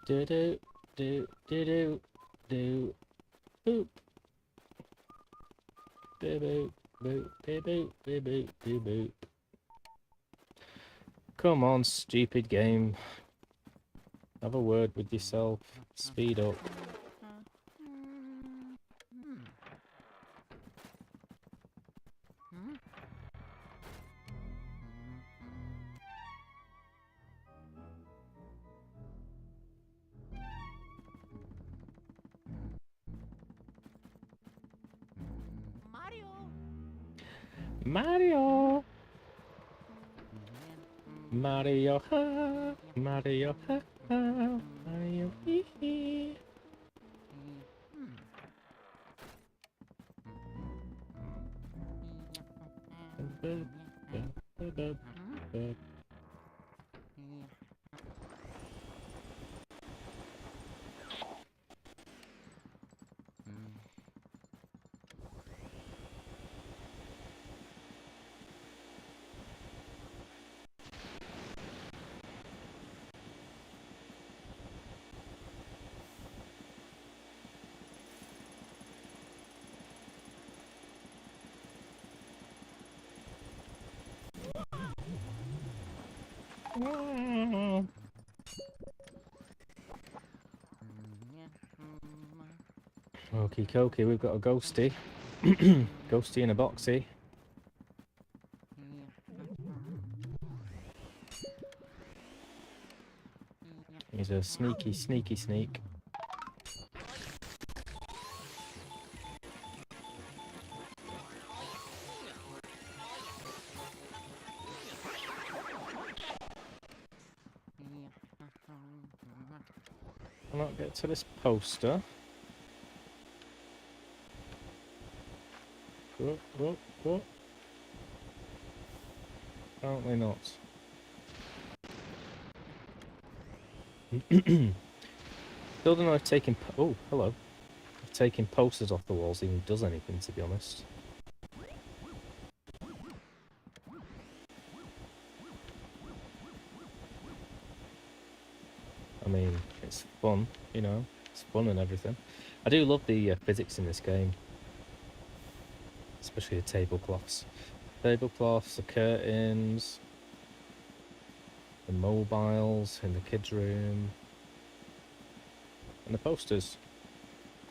Do do do do do do boop. Boop boop boop boop boop boop boop boop. Come on, stupid game. Have a word with yourself. Speed up. Mario! Mario ha! Mario ha! Mario hee hee! Boop, boop, boop, boop, boop. Okie dokie, we've got a ghosty. Ghosty in a boxy. He's a sneaky, sneaky sneak. I'll not get to this poster. Whoop, whoop, whoop. Apparently not. Still don't know if taking... Oh, hello. If taking posters off the walls even does anything, to be honest. I mean, it's fun, you know. It's fun and everything. I do love the physics in this game. Especially the tablecloths. Tablecloths, the curtains, the mobiles in the kids' room, and the posters.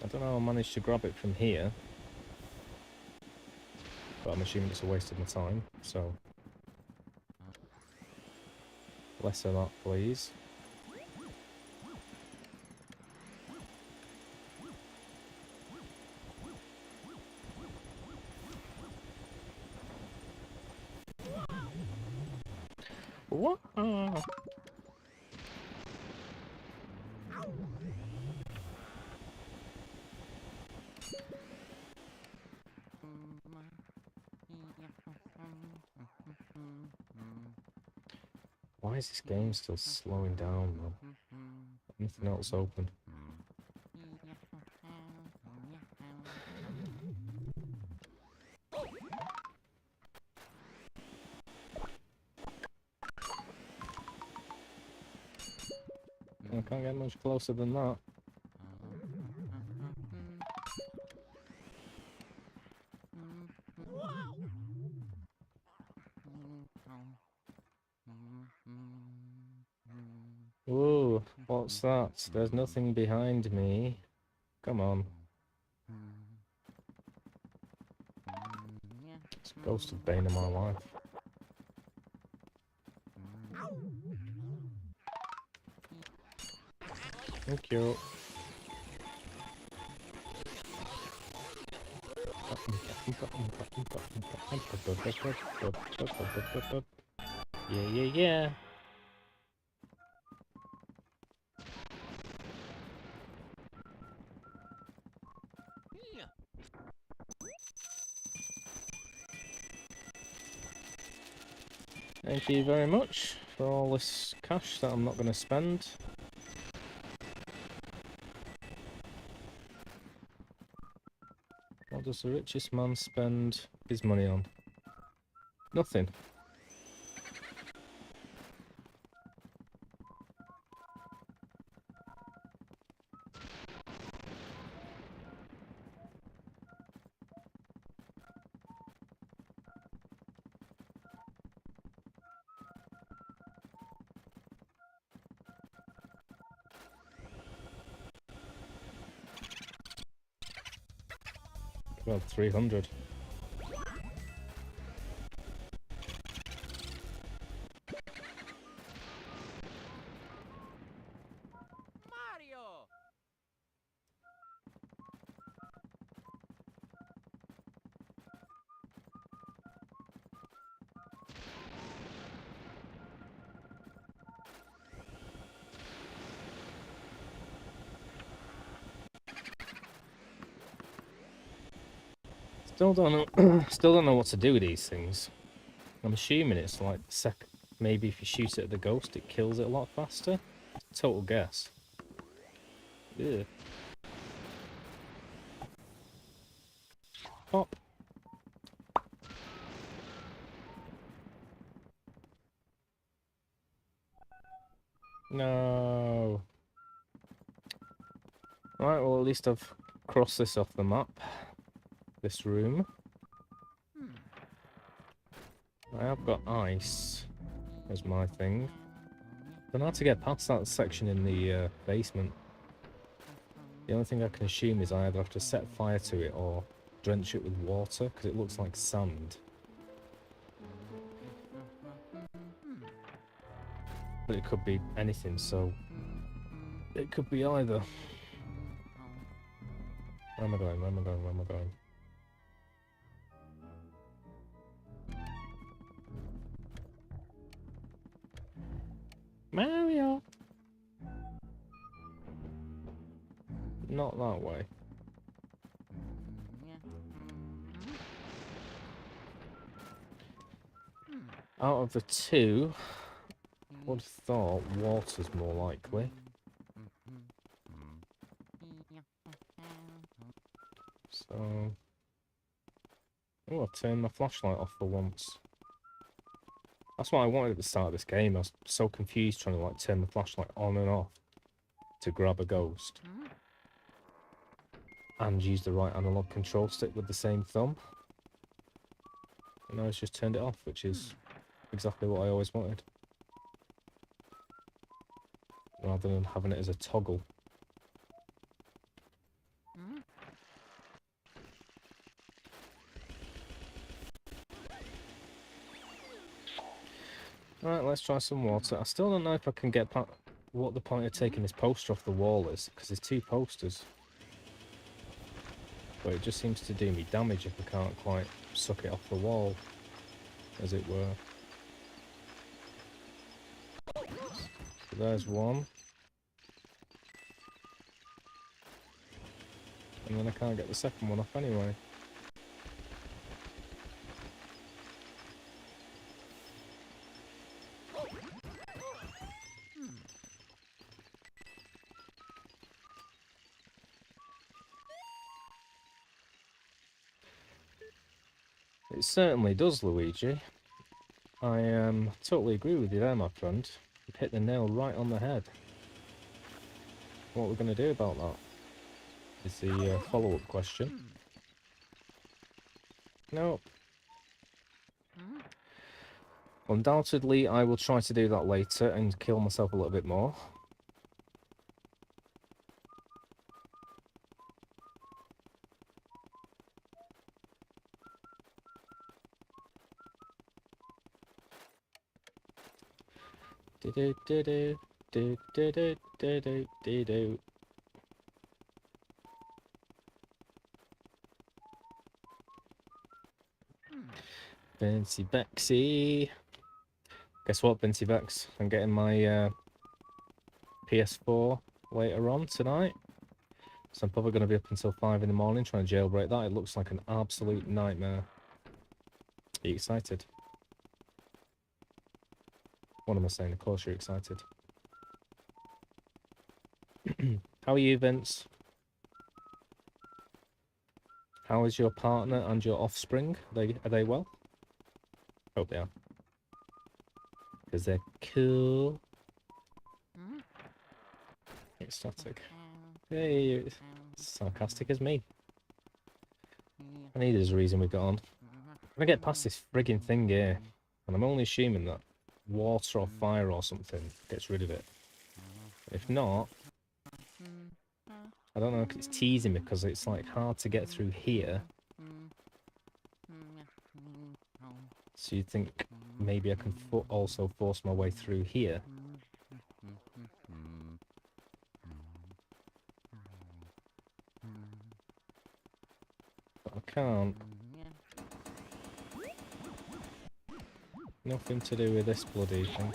I don't know how I managed to grab it from here, but I'm assuming it's a waste of my time, so less of that, please. What? Why is this game still slowing down, though? Nothing else open. I can't get much closer than that. Ooh, what's that? There's nothing behind me. Come on. It's a ghost of bane in my life. Thank you. Yeah. Thank you very much for all this cash that I'm not going to spend. What does the richest man spend his money on? Nothing. About 300. Still don't know what to do with these things. I'm assuming it's like maybe if you shoot it at the ghost, it kills it a lot faster. Total guess. Ugh. Pop. No. Right, well at least I've crossed this off the map. This room. I have got ice as my thing. Don't know how to get past that section in the basement. The only thing I can assume is I either have to set fire to it or drench it with water, because it looks like sand. But it could be anything, so it could be either. Where am I going? Where am I going? Where am I going? Mario! Not that way. Out of the two, I would have thought water's more likely. So... oh, I've turned my flashlight off for once. That's what I wanted at the start of this game. I was so confused trying to like turn the flashlight on and off to grab a ghost. And use the right analog control stick with the same thumb. And now it's just turned it off, which is exactly what I always wanted. Rather than having it as a toggle. Right, let's try some water. I still don't know if I can get what the point of taking this poster off the wall is, because there's two posters. But it just seems to do me damage if I can't quite suck it off the wall, as it were. So there's one. And then I can't get the second one off anyway. It certainly does, Luigi. I totally agree with you there, my friend. You've hit the nail right on the head. What we're going to do about that is the follow-up question. No. Undoubtedly, I will try to do that later and kill myself a little bit more. Do-do-do-do, do-do-do-do-do-do. Fancy Bexy. Guess what, Binty Bex? I'm getting my PS4 later on tonight. So I'm probably going to be up until 5 in the morning trying to jailbreak that. It looks like an absolute nightmare. Are you excited? What am I saying? Of course you're excited. How are you, Vince? How is your partner and your offspring? Are they well? Hope they are. Because they're cool. Ecstatic. Hey, sarcastic as me. I need there's a reason we got on. I'm gonna get past this frigging thing here. And I'm only assuming that water or fire or something gets rid of it. If not, I don't know, because it's teasing me because it's like hard to get through here. So you think maybe I can also force my way through here. But I can't. Nothing to do with this bloody thing.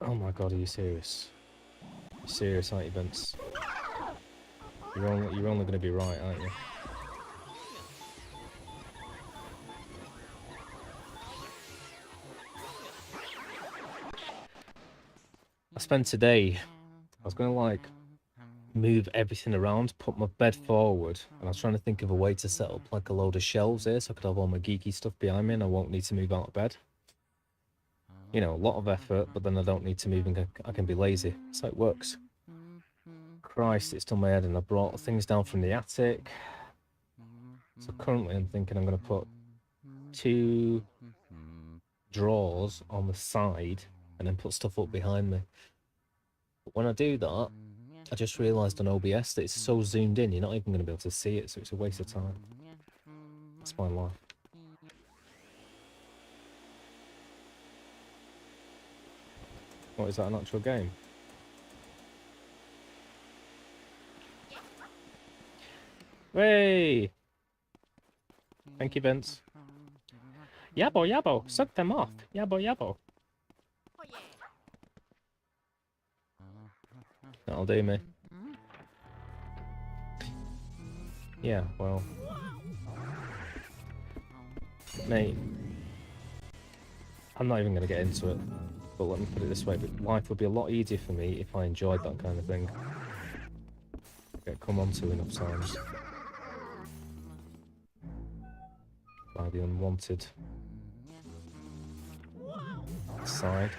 Oh my god, are you serious? You're serious, aren't you, Vince? You're only going to be right, aren't you? I spent today, I was going to like move everything around, put my bed forward, and I was trying to think of a way to set up like a load of shelves here so I could have all my geeky stuff behind me and I won't need to move out of bed. You know, a lot of effort, but then I don't need to move and I can be lazy. So it works. Christ, it's done my head, and I brought things down from the attic. So currently I'm thinking I'm going to put 2 drawers on the side and then put stuff up behind me. But when I do that, I just realised on OBS that it's so zoomed in, you're not even going to be able to see it, so it's a waste of time. That's my life. What, is that an actual game? Hey! Thank you, Vince. Yabo, yabo, suck them off. Yabo, yabo. That'll do me. Yeah, well. Mate. I'm not even going to get into it. But let me put it this way, but life would be a lot easier for me if I enjoyed that kind of thing. Get come on to enough times. By the unwanted side.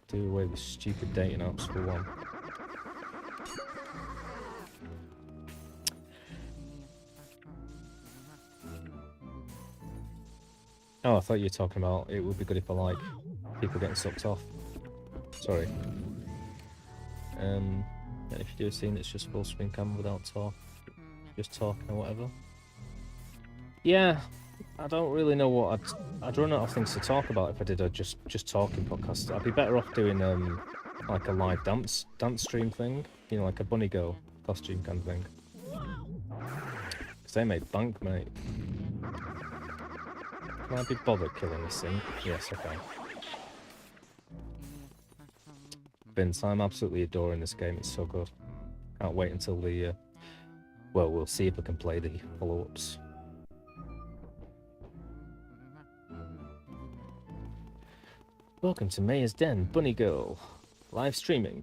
Do away with stupid dating apps for one. Oh, I thought you were talking about it would be good if I like people getting sucked off. Sorry. And if you do a scene that's just full screen camera without talk, just talking or whatever. Yeah, I don't really know what I'd run out of things to talk about if I did a just talking podcast. I'd be better off doing like a live dance stream thing, you know, like a bunny girl costume kind of thing. Because they make bank, mate. Can I be bothered killing this thing? Yes, I can. Vince, I'm absolutely adoring this game. It's so good. Can't wait until the... well, we'll see if I can play the follow-ups. Welcome to Mayor's Den, Bunny Girl. Live streaming.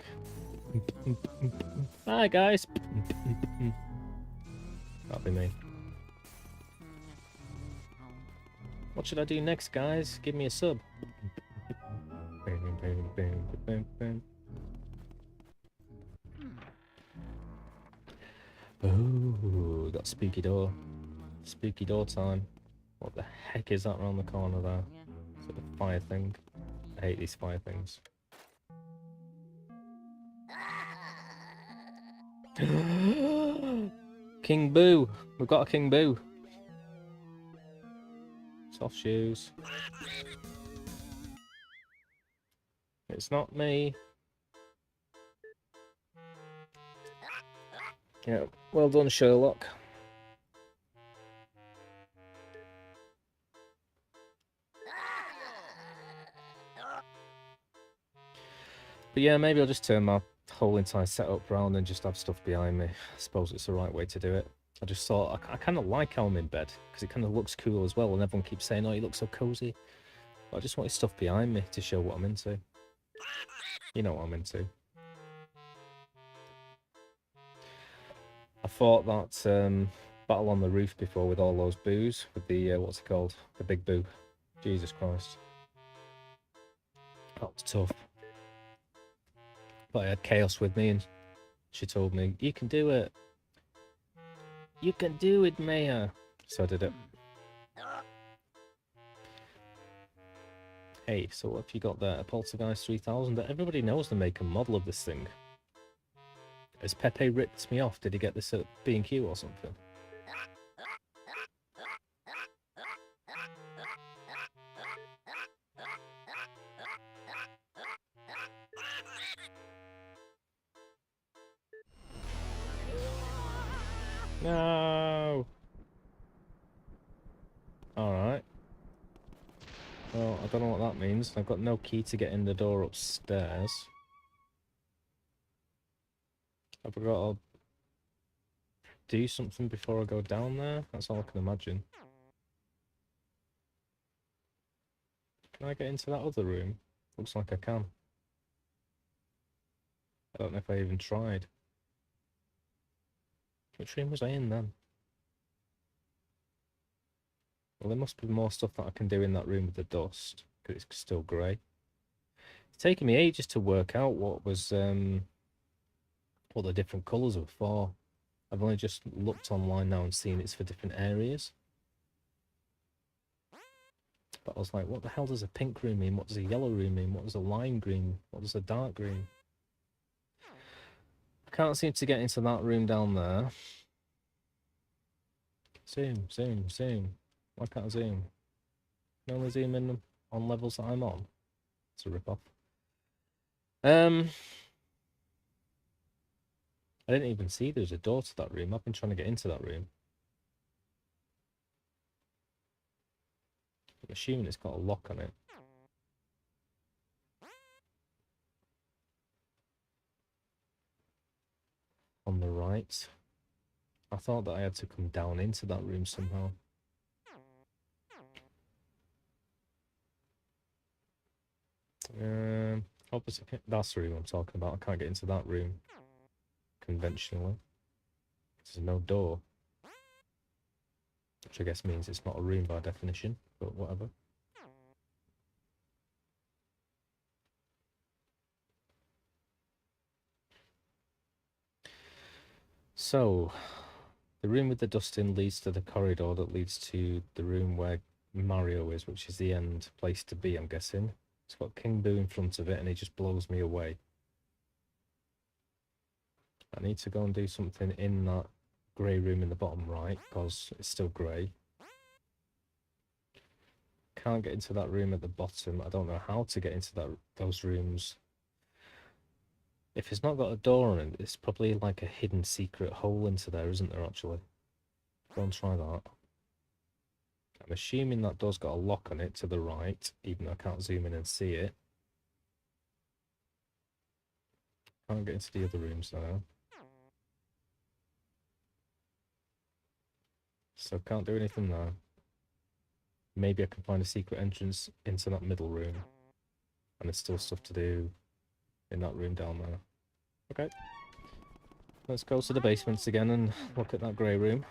Hi, guys. That'll be me. What should I do next, guys? Give me a sub. Oh, got spooky door. Spooky door time. What the heck is that around the corner there? Is it a fire thing? I hate these fire things. King Boo! We've got a King Boo! Soft shoes. It's not me. Yeah, well done, Sherlock. But yeah, maybe I'll just turn my whole entire setup around and just have stuff behind me. I suppose it's the right way to do it. I just thought, I kind of like how I'm in bed, because it kind of looks cool as well, and everyone keeps saying, oh, you look so cozy. But I just wanted stuff behind me to show what I'm into. You know what I'm into. I fought that battle on the roof before with all those boos, with the, what's it called? The big boo. Jesus Christ. That was tough. But I had Chaos with me, and she told me, you can do it. You can do it, Maya. So I did it. Hey, so what have you got there? A Poltergeist 3000? Everybody knows the make and model of this thing. Has Pepe ripped me off? Did he get this at B&Q or something? No! Alright. Well, I don't know what that means. I've got no key to get in the door upstairs. Have I got to do something before I go down there? That's all I can imagine. Can I get into that other room? Looks like I can. I don't know if I even tried. Which room was I in then? Well, there must be more stuff that I can do in that room with the dust, because it's still grey. It's taken me ages to work out what was, what the different colours were for. I've only just looked online now and seen it's for different areas. But I was like, what the hell does a pink room mean? What does a yellow room mean? What does a lime green? What does a dark green? I can't seem to get into that room down there. Zoom, zoom, zoom. Why can't I zoom? Can I only zoom in on levels that I'm on? It's a rip-off. I didn't even see there was a door to that room. I've been trying to get into that room. I'm assuming it's got a lock on it. On the right. I thought that I had to come down into that room somehow. Opposite, that's the room I'm talking about. I can't get into that room conventionally. There's no door. Which I guess means it's not a room by definition, but whatever. So, the room with the dust in leads to the corridor that leads to the room where Mario is, which is the end place to be, I'm guessing. It's got King Boo in front of it, and he just blows me away. I need to go and do something in that grey room in the bottom right, because it's still grey. Can't get into that room at the bottom. I don't know how to get into those rooms. If it's not got a door on it, it's probably like a hidden secret hole into there, isn't there, actually? Go and try that. I'm assuming that door's got a lock on it to the right, even though I can't zoom in and see it. Can't get into the other rooms though. So can't do anything there. Maybe I can find a secret entrance into that middle room. And there's still stuff to do in that room down there. Okay. Let's go to the basements again and look at that grey room.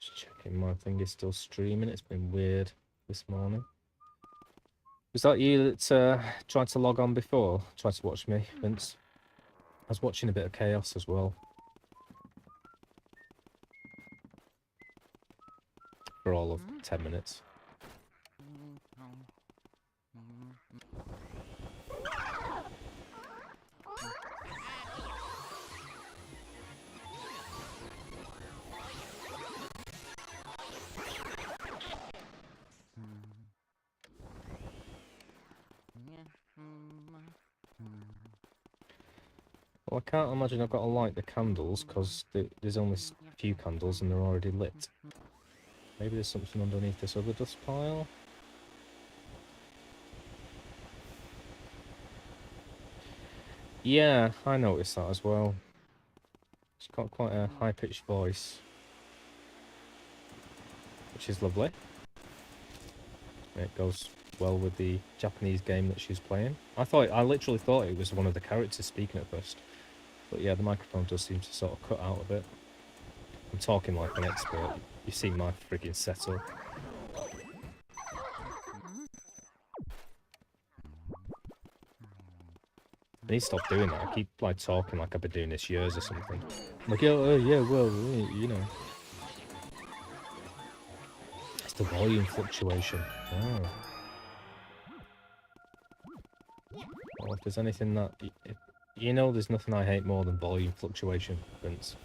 Just checking my thing is still streaming. It's been weird this morning. Was that you that tried to log on before? Tried to watch me, Vince? I was watching a bit of chaos as well. For all of 10 minutes. Well, I can't imagine I've got to light the candles, because there's only a few candles and they're already lit. Maybe there's something underneath this other dust pile? Yeah, I noticed that as well. It's got quite a high-pitched voice, which is lovely. It goes well with the Japanese game that she's playing. I literally thought it was one of the characters speaking at first. But yeah, the microphone does seem to sort of cut out a bit. I'm talking like an expert. You've seen my friggin' setup. I need to stop doing that. I keep like talking like I've been doing this years or something. I'm like, yeah, well, you know. It's the volume fluctuation. Oh. Well, if there's anything that... You know there's nothing I hate more than volume fluctuation, Vince.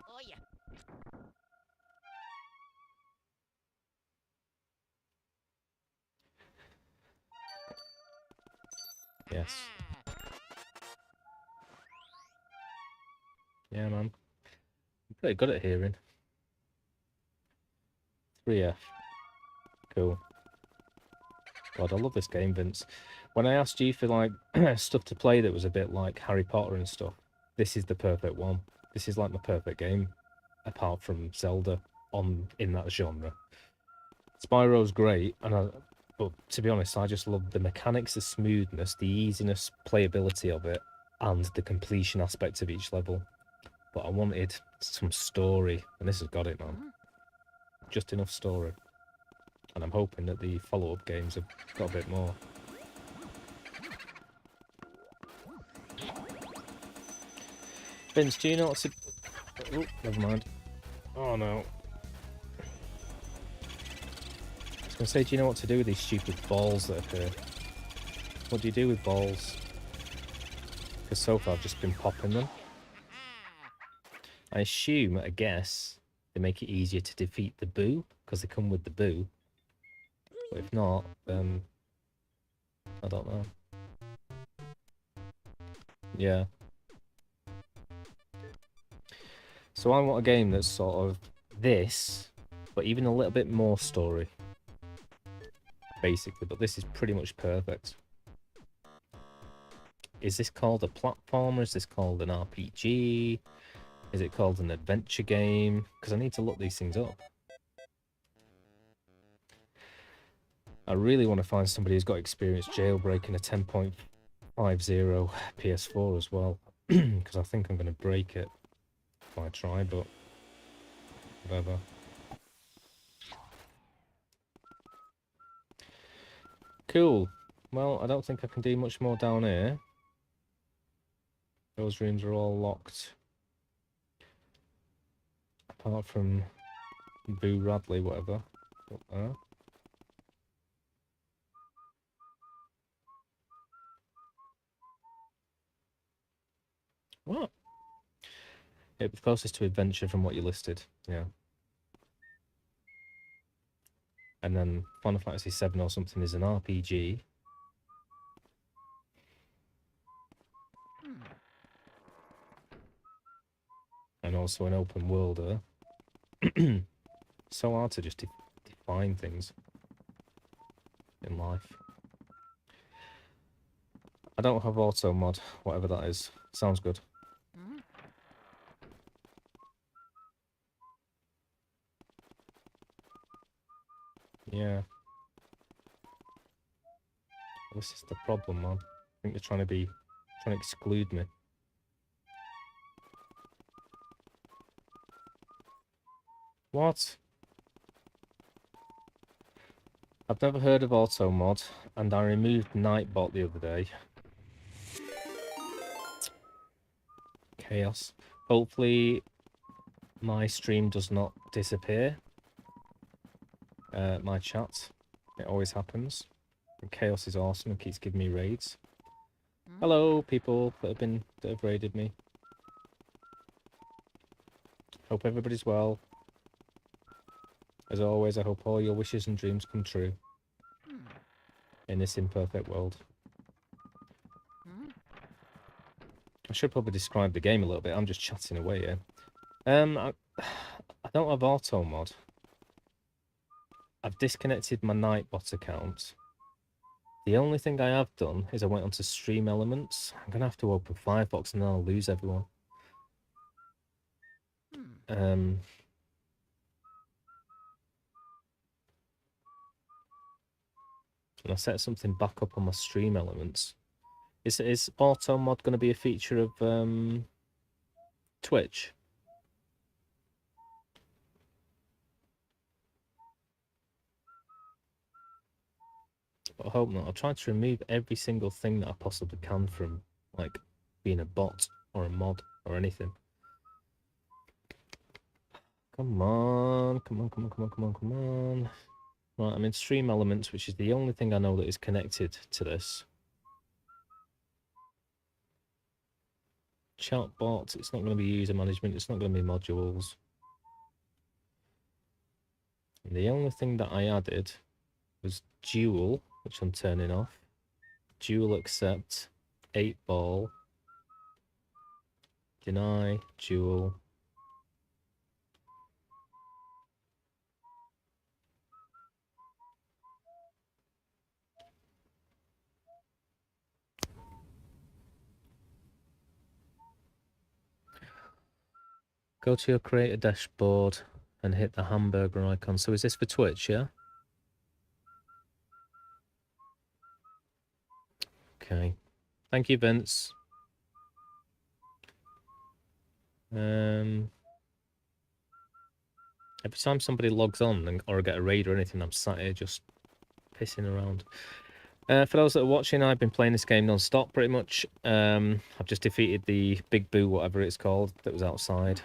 Oh yeah. Yes. Yeah, man. I'm pretty good at hearing. 3F. Cool. God, I love this game, Vince. When I asked you for, like, stuff to play that was a bit like Harry Potter and stuff, this is the perfect one. This is, like, my perfect game, apart from Zelda, in that genre. Spyro's great, but to be honest, I just love the mechanics, the smoothness, the easiness, playability of it, and the completion aspect of each level. But I wanted some story, and this has got it, man. Just enough story. And I'm hoping that the follow-up games have got a bit more. Vince, do you know what to... Oh, never mind. Oh, no. I was going to say, do you know what to do with these stupid balls that appear? What do you do with balls? Because so far I've just been popping them. I guess, they make it easier to defeat the boo, because they come with the boo. But if not, then... I don't know. Yeah. So I want a game that's sort of this, but even a little bit more story. Basically, but this is pretty much perfect. Is this called a platformer? Is this called an RPG? Is it called an adventure game? Because I need to look these things up. I really want to find somebody who's got experience jailbreaking a 10.50 PS4 as well. Because I think I'm going to break it if I try, but whatever. Cool. Well, I don't think I can do much more down here. Those rooms are all locked. Apart from Boo Radley, whatever. Up there. What? Yeah, the closest to adventure from what you listed. Yeah. And then Final Fantasy VII or something is an RPG. And also an open worlder. So hard to just define things in life. I don't have auto mod, whatever that is. Sounds good. Yeah. This This is the problem, man. I think they're trying to exclude me. What? I've never heard of auto mod, and I removed Nightbot the other day. Chaos. Hopefully my stream does not disappear. My chat. It always happens. And Chaos is awesome and keeps giving me raids. Hello, people that have raided me. Hope everybody's well. As always, I hope all your wishes and dreams come true in this imperfect world. I should probably describe the game a little bit. I'm just chatting away here. I don't have auto mod. I've disconnected my Nightbot account. The only thing I have done is I went onto Stream Elements. I'm gonna have to open Firefox and then I'll lose everyone. And I set something back up on my Stream Elements. Is auto mod going to be a feature of Twitch? I hope not. I've tried to remove every single thing that I possibly can from, like, being a bot or a mod or anything. Come on, come on, come on, come on, come on, come on. Right, I'm in Stream Elements, which is the only thing I know that is connected to this. Chatbot, it's not going to be user management, it's not going to be modules. And the only thing that I added was Dual, which I'm turning off. Dual accept, 8-ball, deny, dual. Go to your creator dashboard and hit the hamburger icon. So is this for Twitch, yeah? Okay. Thank you, Vince. Every time somebody logs on or I get a raid or anything, I'm sat here just pissing around. For those that are watching, I've been playing this game non-stop pretty much. I've just defeated the Big Boo, whatever it's called, that was outside.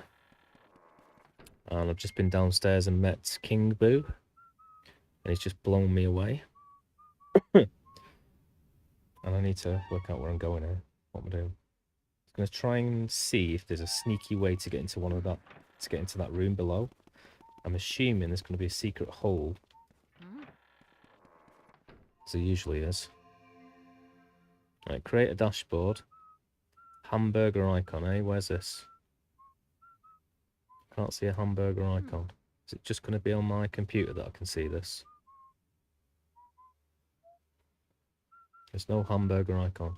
And I've just been downstairs and met King Boo. And he's just blown me away. And I need to work out where I'm going here. What am I doing? I'm going to try and see if there's a sneaky way to get into that room below. I'm assuming there's going to be a secret hole. As there usually is. Right, create a dashboard. Hamburger icon, eh? Where's this? Can't see a hamburger icon. Is it just going to be on my computer that I can see this? There's no hamburger icon.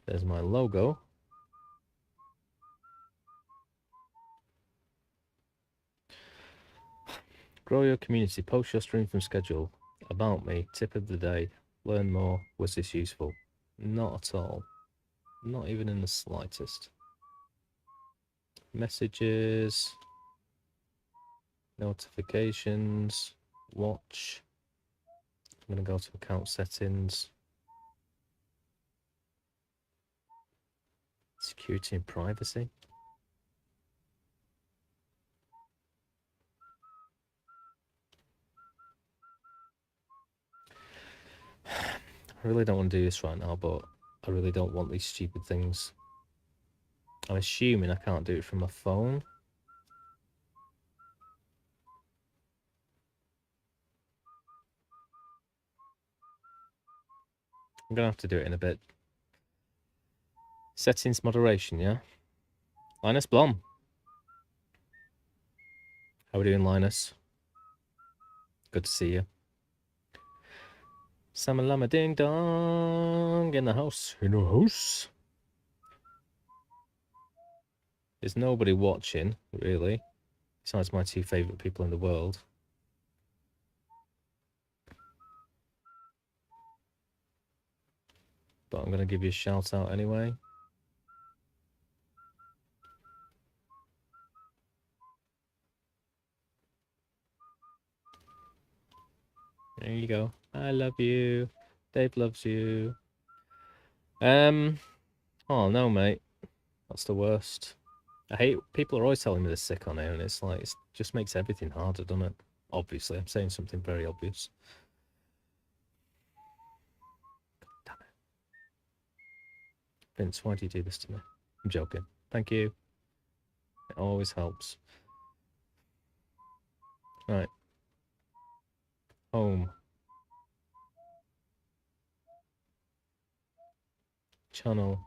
There's my logo. Grow your community. Post your stream from schedule. About me. Tip of the day. Learn more. Was this useful? Not at all. Not even in the slightest. Messages. Notifications. Watch. I'm going to go to account settings. Security and privacy. I really don't want to do this right now, but I really don't want these stupid things. I'm assuming I can't do it from my phone. I'm going to have to do it in a bit. Settings moderation, yeah? Linus Blom. How are we doing, Linus? Good to see you. Samalama ding dong in the house. In the house. There's nobody watching, really, besides my two favourite people in the world. but I'm going to give you a shout out anyway. There you go. I love you. Dave loves you. Oh no, mate. That's the worst. I hate people are always telling me they're sick on here, and it's like it just makes everything harder, doesn't it? Obviously, I'm saying something very obvious. Damn it. Vince, why do you do this to me? I'm joking. Thank you. It always helps. Right. Home. Channel.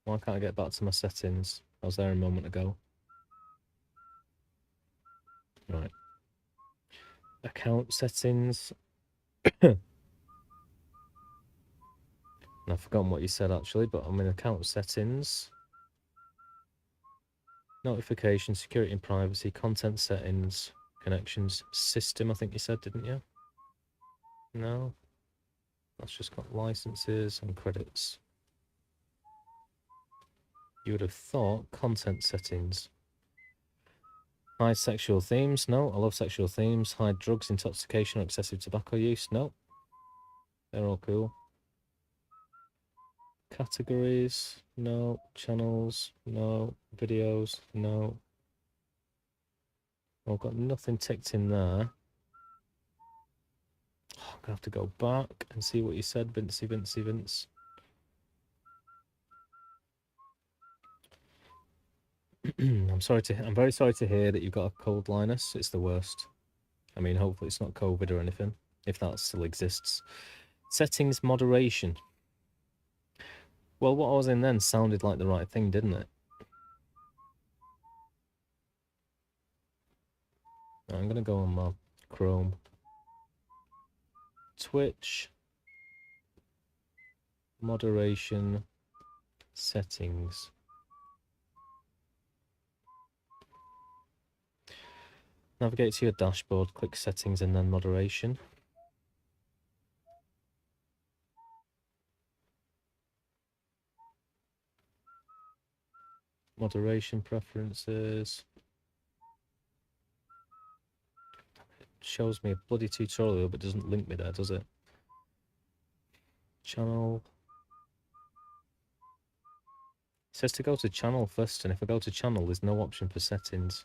Why can't I get back to my settings? I was there a moment ago. Right. Account settings. And I've forgotten what you said actually, but I'm in account settings. Notification, security and privacy, content settings, connections, system, I think you said, didn't you? No. That's just got licenses and credits. You would have thought content settings. Hide sexual themes. No, I love sexual themes. Hide drugs, intoxication, or excessive tobacco use. No. They're all cool. Categories. No. Channels. No. Videos. No. I've got nothing ticked in there. I'm going to have to go back and see what you said, Vince. I'm very sorry to hear that you've got a cold, Linus. It's the worst. I mean, hopefully it's not COVID or anything, if that still exists. Settings moderation. Well, what I was in then sounded like the right thing, didn't it? I'm going to go on my Chrome. Twitch. Moderation. Settings. Navigate to your dashboard, click settings and then moderation. Moderation preferences. It shows me a bloody tutorial but doesn't link me there, does it? Channel. It says to go to channel first, and if I go to channel, there's no option for settings.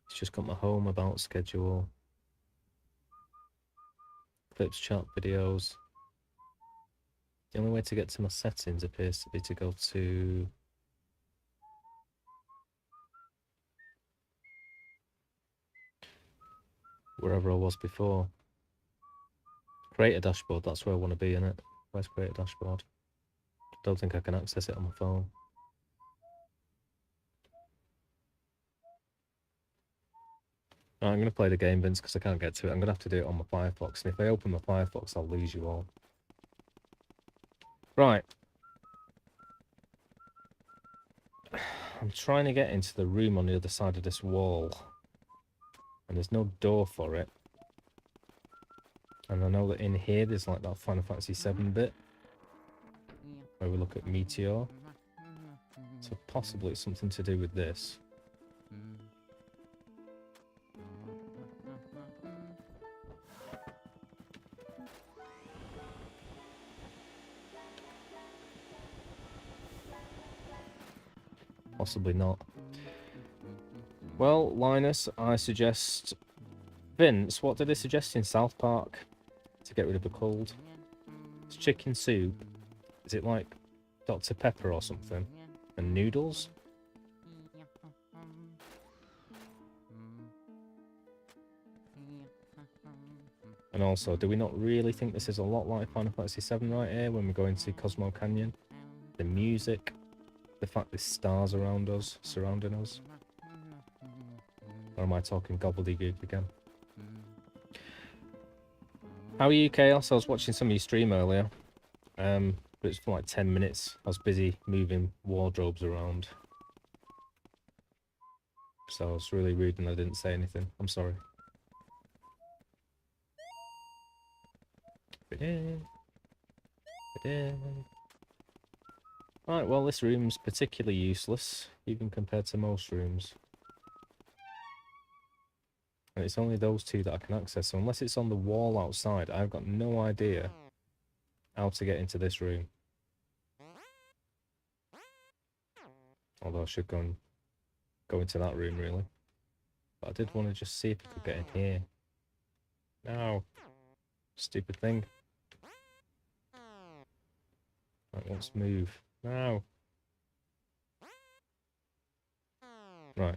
It's just got my home, about, schedule, clips, chat, videos. The only way to get to my settings appears to be to go to wherever I was before. Create a dashboard, that's where I want to be in it. Where's create a dashboard? Don't think I can access it on my phone. Right, I'm going to play the game, Vince, because I can't get to it. I'm going to have to do it on my Firefox, and if I open my Firefox, I'll lose you all. Right. I'm trying to get into the room on the other side of this wall, and there's no door for it. And I know that in here there's like that Final Fantasy VII bit, where we look at Meteor. So possibly it's something to do with this. Possibly not. Well, Linus, I suggest... Vince, what did they suggest in South Park to get rid of the cold? It's chicken soup. Is it like Dr. Pepper or something? And noodles? And also, do we not really think this is a lot like Final Fantasy VII right here when we go into Cosmo Canyon? The music, the fact there's stars around us, surrounding us. Or am I talking gobbledygook again? How are you, Chaos? I was watching some of your stream earlier. But it's for like 10 minutes. I was busy moving wardrobes around. So I was really rude and I didn't say anything. I'm sorry. Right, well, this room's particularly useless, even compared to most rooms. And it's only those two that I can access, so unless it's on the wall outside, I've got no idea how to get into this room. Although I should go into that room, really. But I did want to just see if I could get in here. No. Stupid thing. Right, let's move. No. Right.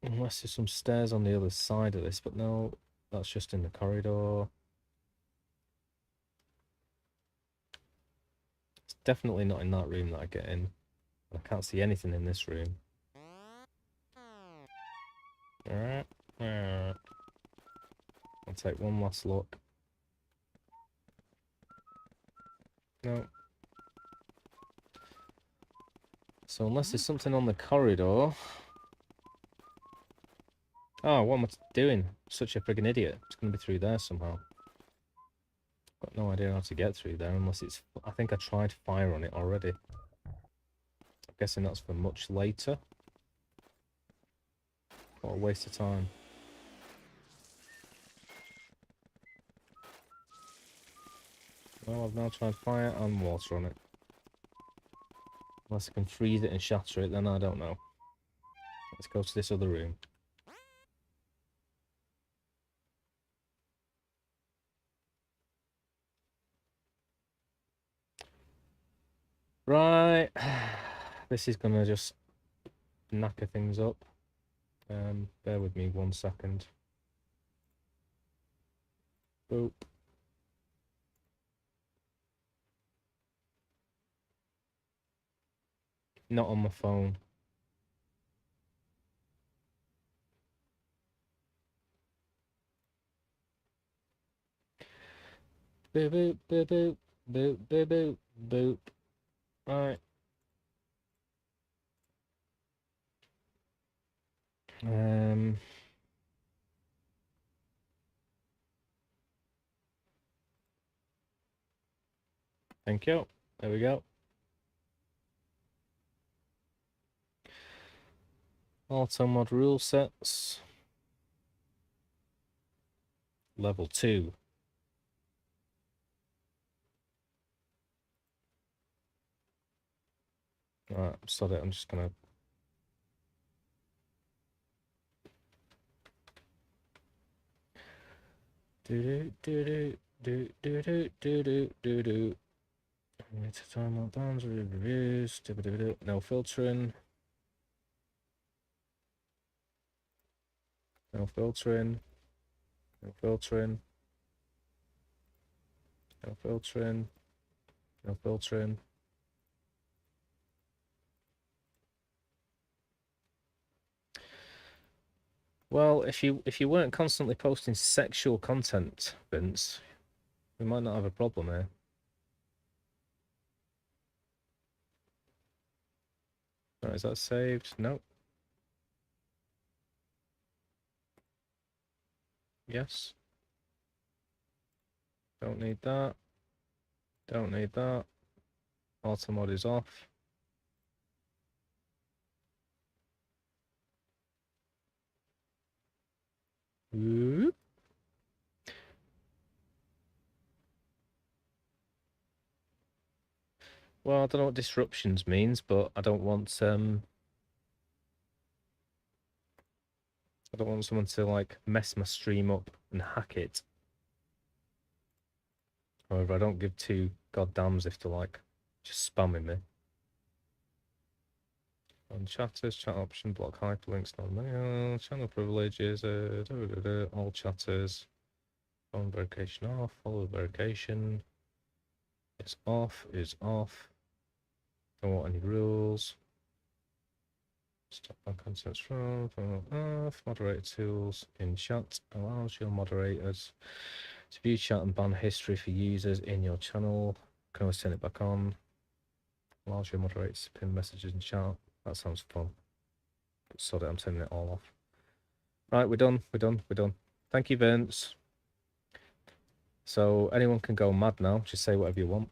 Unless there's some stairs on the other side of this, but no, that's just in the corridor. It's definitely not in that room that I get in. I can't see anything in this room. Alright. I'll take one last look. No. So unless there's something on the corridor... Oh, what am I doing? Such a friggin' idiot. It's going to be through there somehow. Got no idea how to get through there unless it's... I think I tried fire on it already. I'm guessing that's for much later. What a waste of time. Well, I've now tried fire and water on it. Unless I can freeze it and shatter it, then I don't know. Let's go to this other room. Right. This is gonna just knacker things up. Bear with me 1 second. Boop. Not on my phone. Boop, boop, boop, boop, boop, boop, boop, boop. Right. Thank you. There we go. Auto mod rule sets. Level 2. Right, sorry, I'm just gonna... Do do do do do do do do do. Need to time out bands, reviews, no filtering. No filtering. No filtering. No filtering. No filtering. Well, if you weren't constantly posting sexual content, Vince, we might not have a problem here. Right, is that saved? No. Yes. Don't need that. Don't need that. Auto mod is off. Whoop. Well, I don't know what disruptions means, but I don't want someone to like mess my stream up and hack it. However, I don't give two goddams if they're like just spamming me. On chatters, chat option, block hyperlinks, non-mail, channel privileges, all chatters, phone verification off, follow verification is off, don't want any rules. Stop my contents from off, moderator tools in chat allows your moderators to view chat and ban history for users in your channel. Can always turn it back on. Allows your moderators to pin messages in chat. That sounds fun. But sorry, I'm turning it all off. Right, we're done. Thank you, Vince. So anyone can go mad now. Just say whatever you want.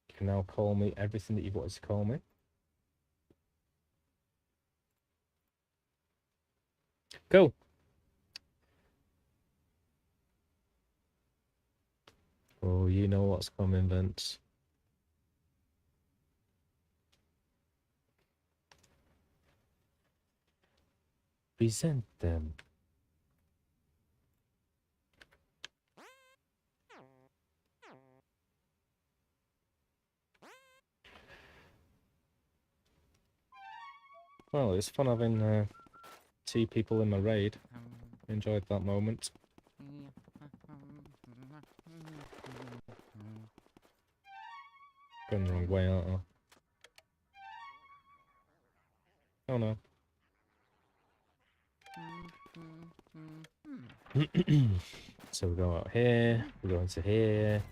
You can now call me everything that you've wanted to call me. Cool. Oh, you know what's coming, Vince. Present them. Well, it's fun having 2 people in my raid. Enjoyed that moment. Going the wrong way, aren't I? Oh no. So we go out here, we go into here.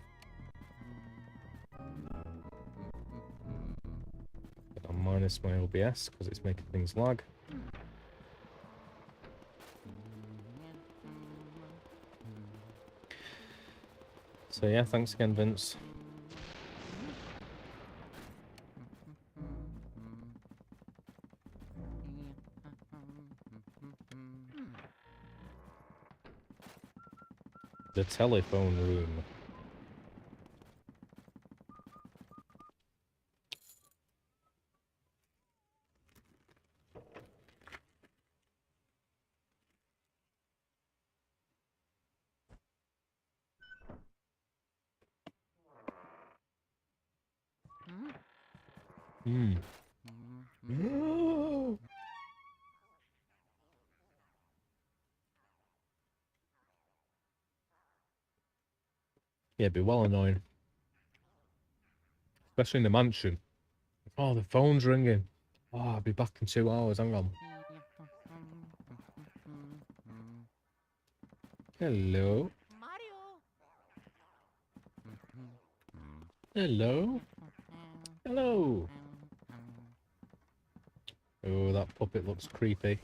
I'll minus my OBS because it's making things lag. So yeah, thanks again, Vince. The telephone room. Hmm. Yeah, it'd be well annoying. Especially in the mansion. Oh, the phone's ringing. Oh, I'll be back in 2 hours. Hang on. Hello. Mario. Hello. Hello. Oh, that puppet looks creepy.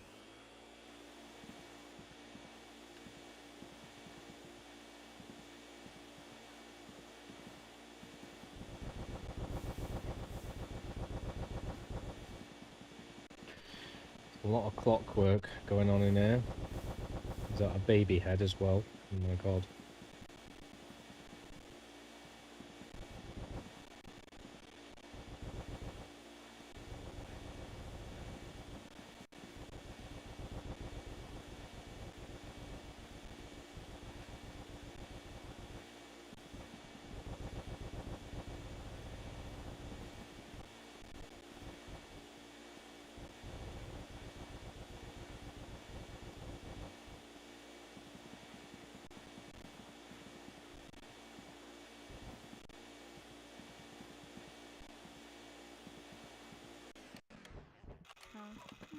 A lot of clockwork going on in here. Is that a baby head as well? Oh my god.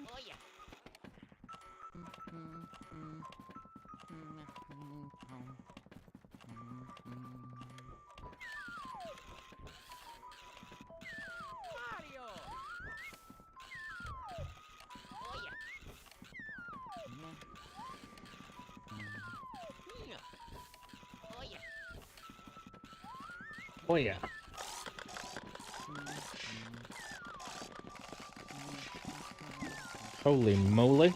Oh yeah. Mario. Oh yeah. Oh yeah. Oh yeah. Holy moly.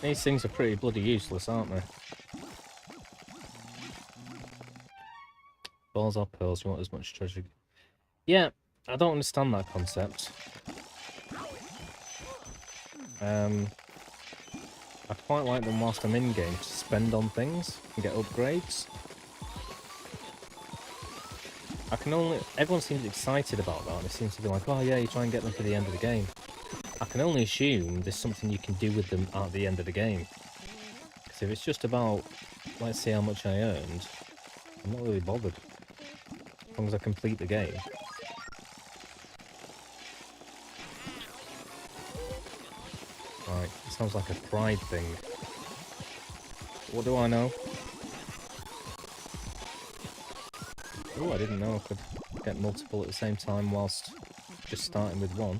These things are pretty bloody useless, aren't they? Balls or pearls, you want as much treasure. Yeah, I don't understand that concept. I I quite like them whilst I'm in game to spend on things and get upgrades. Everyone seems excited about that. They seem to be like, oh yeah, you try and get them for the end of the game. I can only assume there's something you can do with them at the end of the game. Because if it's just about, let's see how much I earned, I'm not really bothered. As long as I complete the game. Right, it sounds like a pride thing. What do I know? Oh, I didn't know I could get multiple at the same time whilst just starting with one.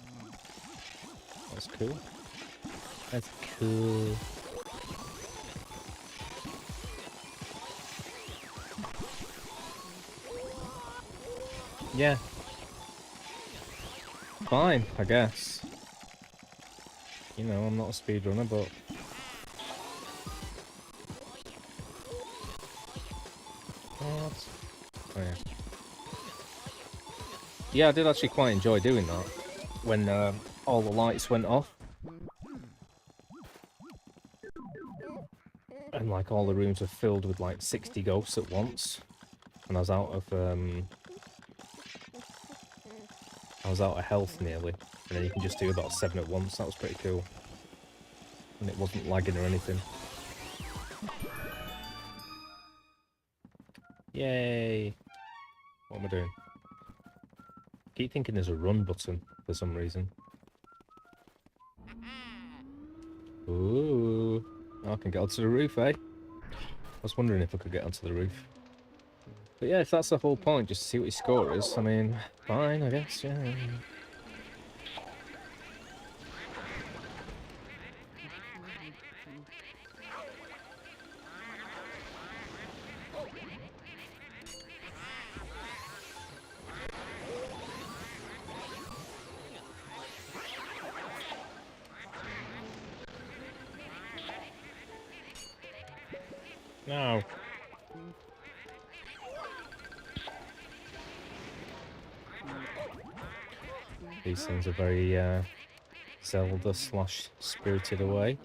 That's cool. That's cool. Yeah. Fine, I guess. You know, I'm not a speedrunner, but... What? Oh, yeah. Yeah, I did actually quite enjoy doing that. When all the lights went off. And like all the rooms were filled with like 60 ghosts at once. And I was out of health nearly. And then you can just do about 7 at once. That was pretty cool. And it wasn't lagging or anything. Yay! What am I doing? I keep thinking there's a run button for some reason. Ooh! I can get onto the roof, eh? I was wondering if I could get onto the roof. But yeah, if that's the whole point, just to see what your score is, I mean, fine, I guess, yeah. No. These things are very Zelda / Spirited Away.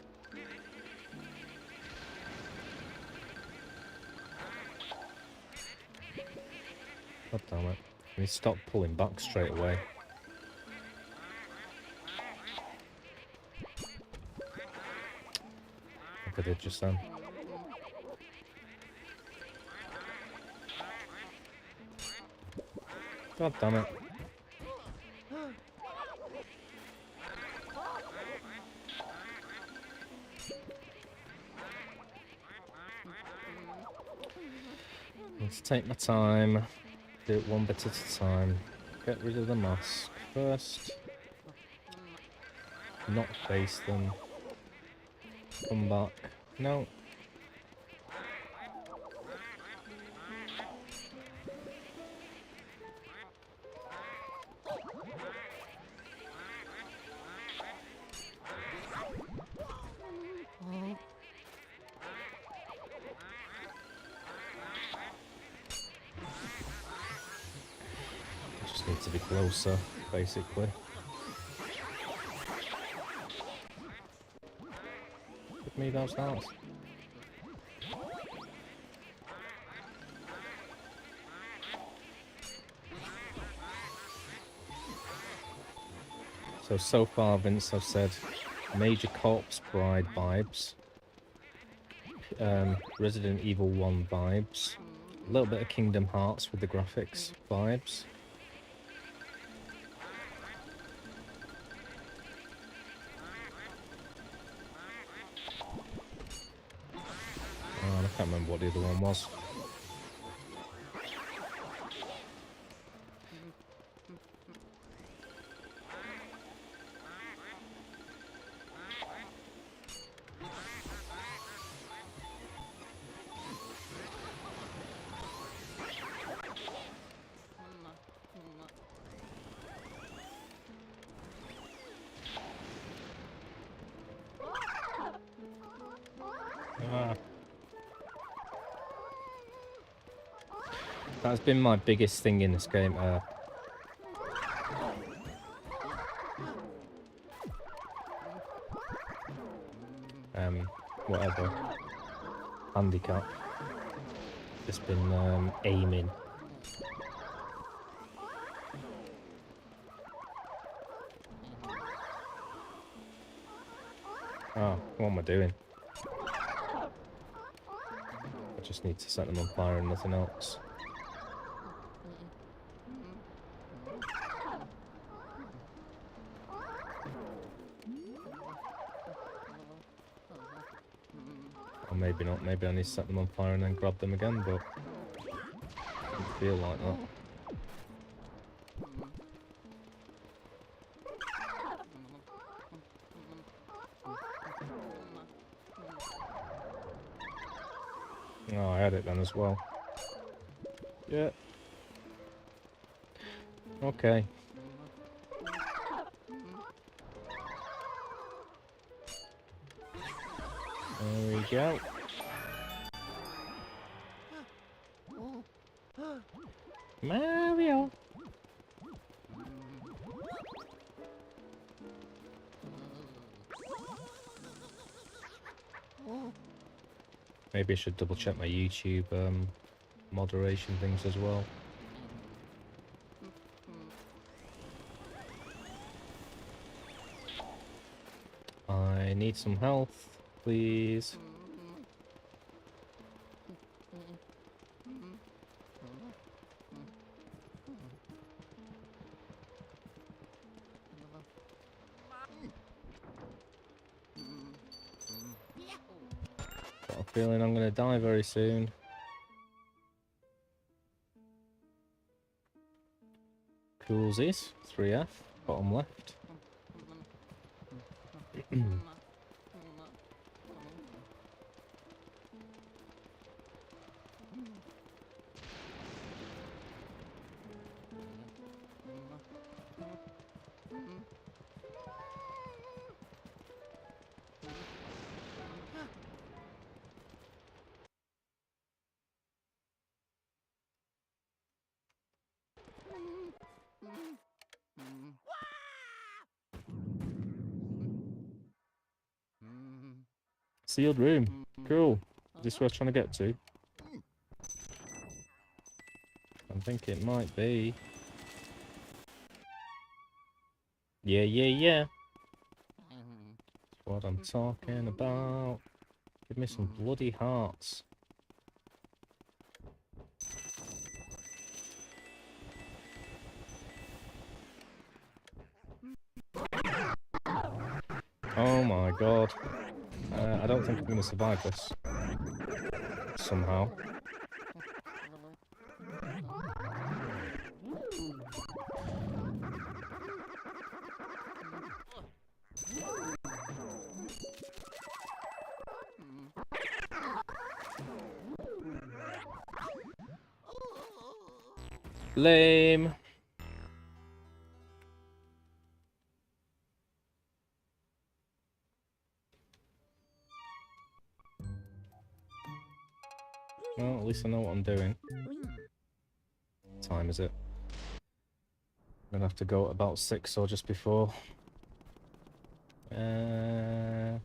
God damn it. I need to stop pulling back straight away. Like I did just then. God damn it. Let's take my time. Do it one bit at a time. Get rid of the mask first. Not face them. Come back. No. Just need to be closer, basically. Give me those hearts. So far, Vince, I've said major Corpse Bride vibes, Resident Evil 1 vibes, a little bit of Kingdom Hearts with the graphics vibes. I can't remember what the other one was. That's been my biggest thing in this game. whatever handicap. Just been aiming. Oh, what am I doing? I just need to set them on fire and nothing else. Or maybe not. Maybe I need to set them on fire and then grab them again, but I don't feel like that. Oh, I had it then as well. Yeah. Okay. There we go. Mario! Maybe I should double check my YouTube moderation things as well. I need some health, please. Got a feeling I'm gonna die very soon. Coolsies, 3F, bottom left. Sealed room. Cool. Is this where I'm trying to get to? I think it might be. Yeah, yeah, yeah. That's what I'm talking about. Give me some bloody hearts. Oh my god. I don't think I'm going to survive this. Somehow. Lame. Well, at least I know what I'm doing. What time is it? I'm gonna have to go at about 6 or just before. God,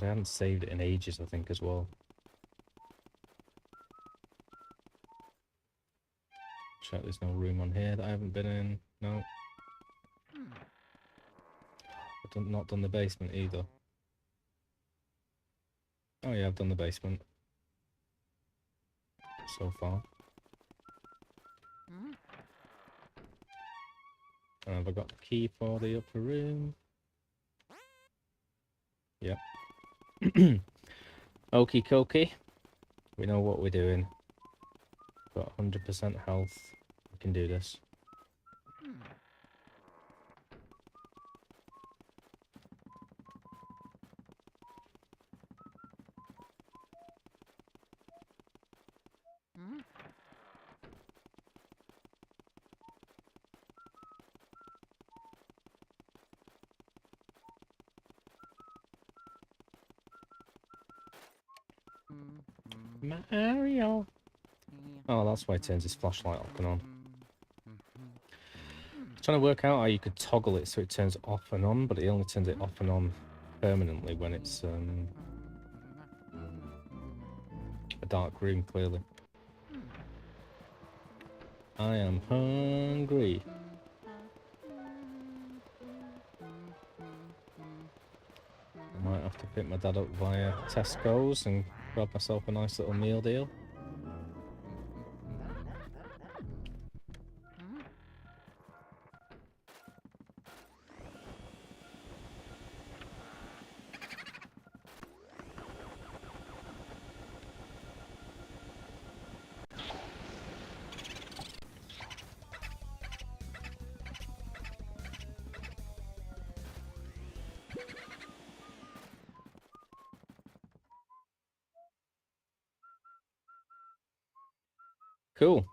I haven't saved it in ages, I think, as well. Check there's no room on here that I haven't been in. No. I've not done the basement either. Oh yeah, I've done the basement. So far. And have I got the key for the upper room? Yep. Okie dokie. We know what we're doing. Got 100% health. We can do this. Mario! Oh, that's why he turns his flashlight off and on. Trying to work out how you could toggle it so it turns off and on, but it only turns it off and on permanently when it's a dark room, clearly. I am hungry. I might have to pick my dad up via Tesco's and grab myself a nice little meal deal. Cool.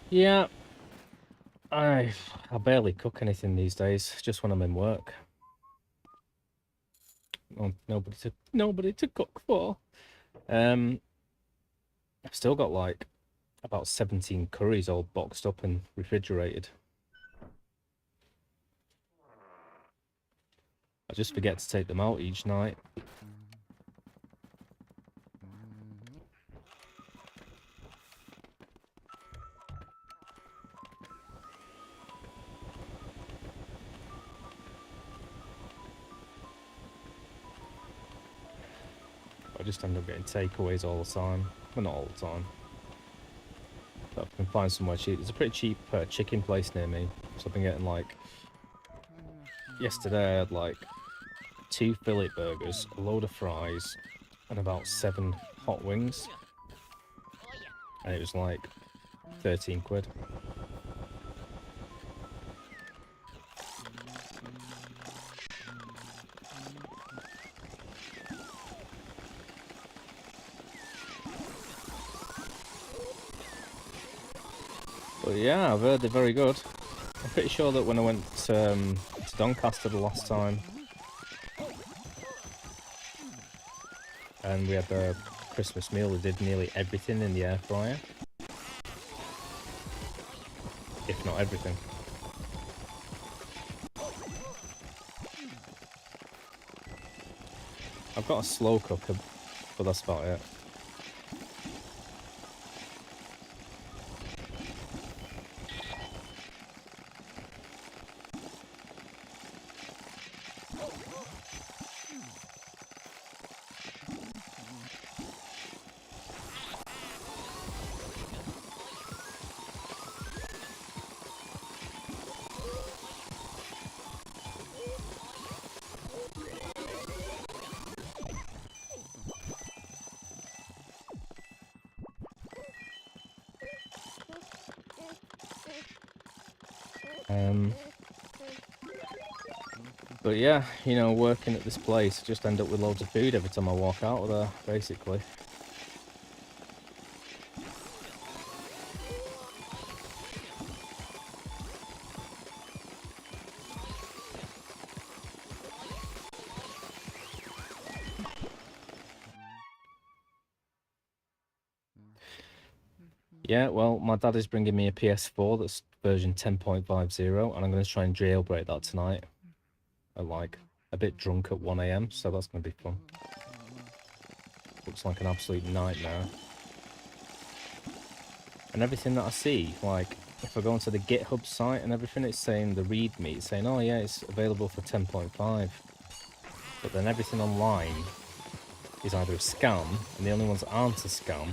Yeah. I barely cook anything these days, just when I'm in work. Well, nobody to cook for. I've still got like about 17 curries all boxed up and refrigerated. I just forget to take them out each night. I just end up getting takeaways all the time. Well, not all the time. But I can find somewhere cheap. There's a pretty cheap chicken place near me. So I've been getting like... Yesterday I had like 2 fillet burgers, a load of fries, and about 7 hot wings. And it was like 13 quid. But yeah, I've heard they're very good. I'm pretty sure that when I went to Doncaster the last time, and we had the Christmas meal, we did nearly everything in the air fryer. If not everything. I've got a slow cooker, but that's about it. But yeah, you know, working at this place, I just end up with loads of food every time I walk out of there, basically. Yeah, well, my dad is bringing me a PS4 that's version 10.50, and I'm going to try and jailbreak that tonight. I'm like a bit drunk at 1 AM, so that's going to be fun. Looks like an absolute nightmare. And everything that I see, like, if I go onto the GitHub site and everything, it's saying the README, it's saying, oh yeah, it's available for 10.5. But then everything online is either a scam, and the only ones that aren't a scam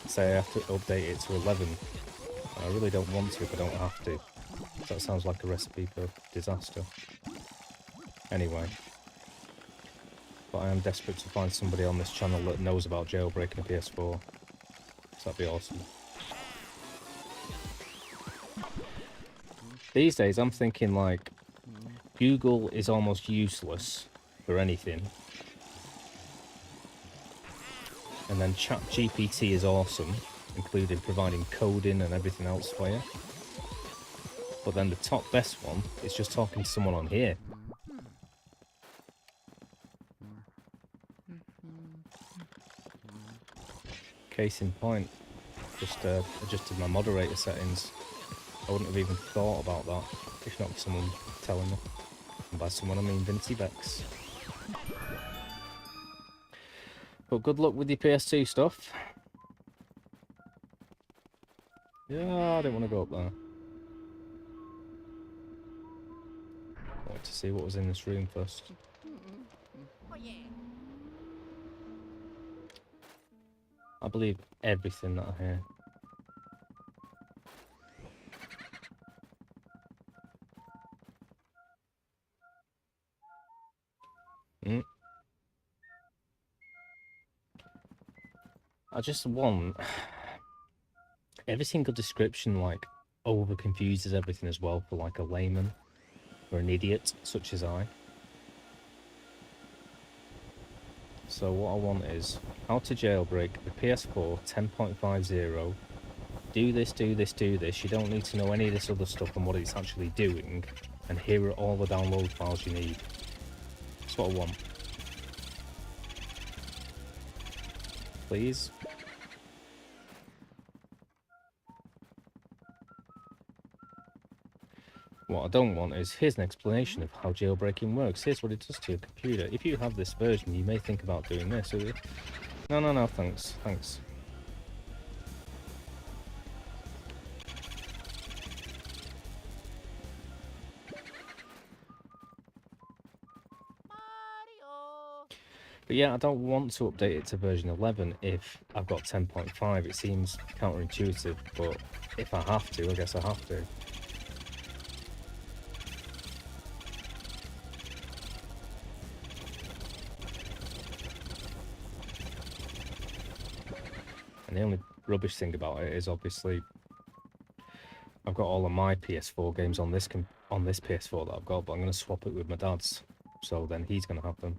say I have to update it to 11. I really don't want to if I don't have to. That sounds like a recipe for disaster. Anyway. But I am desperate to find somebody on this channel that knows about jailbreaking a PS4. So that'd be awesome. These days I'm thinking like, Google is almost useless for anything. And then ChatGPT is awesome, including providing coding and everything else for you. But then the top best one is just talking to someone on here. Case in point, just adjusted my moderator settings. I wouldn't have even thought about that if not for someone telling me. And by someone I mean Vincy Bex. But good luck with your PS2 stuff. Yeah, I didn't want to go up there. I wanted to see what was in this room first. Oh yeah. I believe everything that I hear. Mm. I just want every single description like over confuses everything as well for like a layman or an idiot such as I. So what I want is how to jailbreak the PS4 10.50. Do this, do this, do this. You don't need to know any of this other stuff and what it's actually doing. And here are all the download files you need. That's what I want. Please. What I don't want is, here's an explanation of how jailbreaking works. Here's what it does to your computer. If you have this version, you may think about doing this. No, no, no, thanks. Thanks. Mario. But yeah, I don't want to update it to version 11 if I've got 10.5. It seems counterintuitive, but if I have to, I guess I have to. And the only rubbish thing about it is obviously I've got all of my PS4 games on this PS4 that I've got, but I'm going to swap it with my dad's, so then he's going to have them.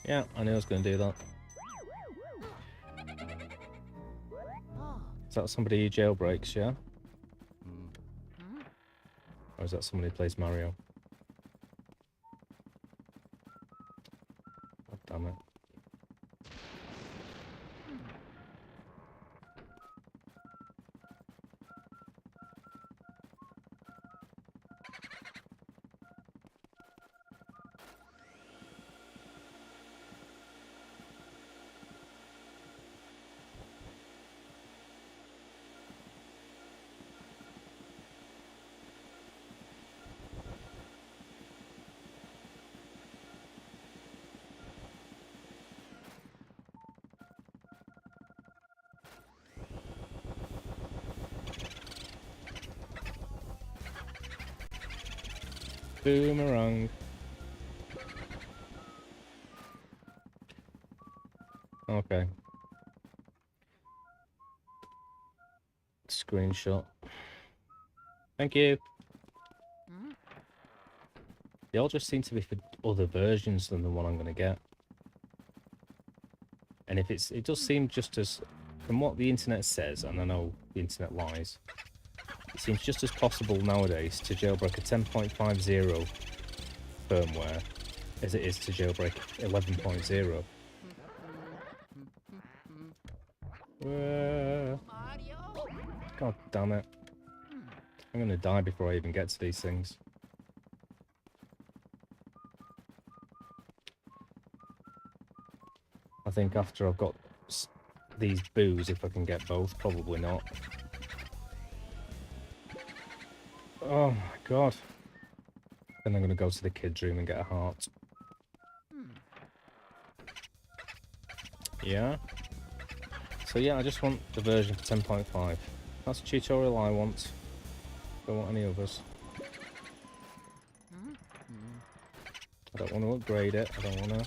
Yeah, I knew I was going to do that. Oh. Is that somebody who jailbreaks, yeah? Or is that somebody who plays Mario? God damn it. Boomerang. Okay. Screenshot. Thank you. They all just seem to be for other versions than the one I'm going to get. And if it does seem just as, from what the internet says, and I know the internet lies, it seems just as possible nowadays to jailbreak a 10.50 firmware as it is to jailbreak 11.0. Mario. God damn it. I'm going to die before I even get to these things. I think after I've got these boos, if I can get both, probably not. Oh my god. Then I'm going to go to the kids' room and get a heart. Yeah? So yeah, I just want the version for 10.5. That's a tutorial I want. Don't want any others. I don't want to upgrade it. I don't want to...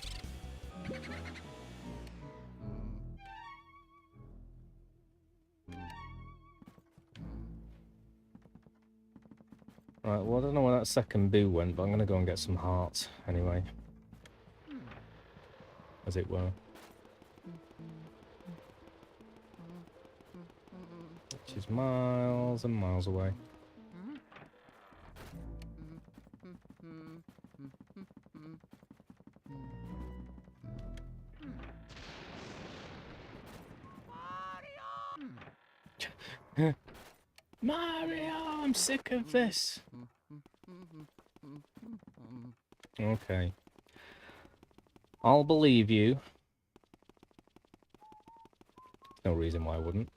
Right, well I don't know where that second boo went, but I'm going to go and get some hearts anyway. As it were. Which is miles and miles away. Mario, I'm sick of this. Okay. I'll believe you. No reason why I wouldn't.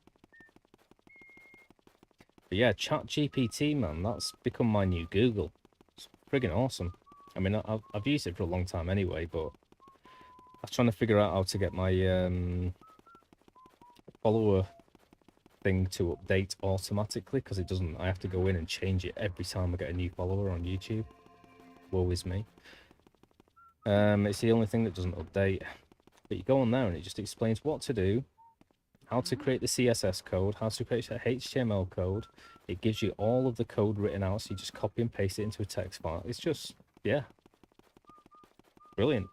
But yeah, ChatGPT, man, that's become my new Google. It's friggin' awesome. I mean, I've used it for a long time anyway, but I was trying to figure out how to get my follower thing to update automatically, because it doesn't. I have to go in and change it every time I get a new follower on YouTube. Woe is me. It's the only thing that doesn't update. But you go on there and it just explains what to do, how to create the CSS code, how to create a HTML code. It gives you all of the code written out, so you just copy and paste it into a text file. It's just, yeah, brilliant.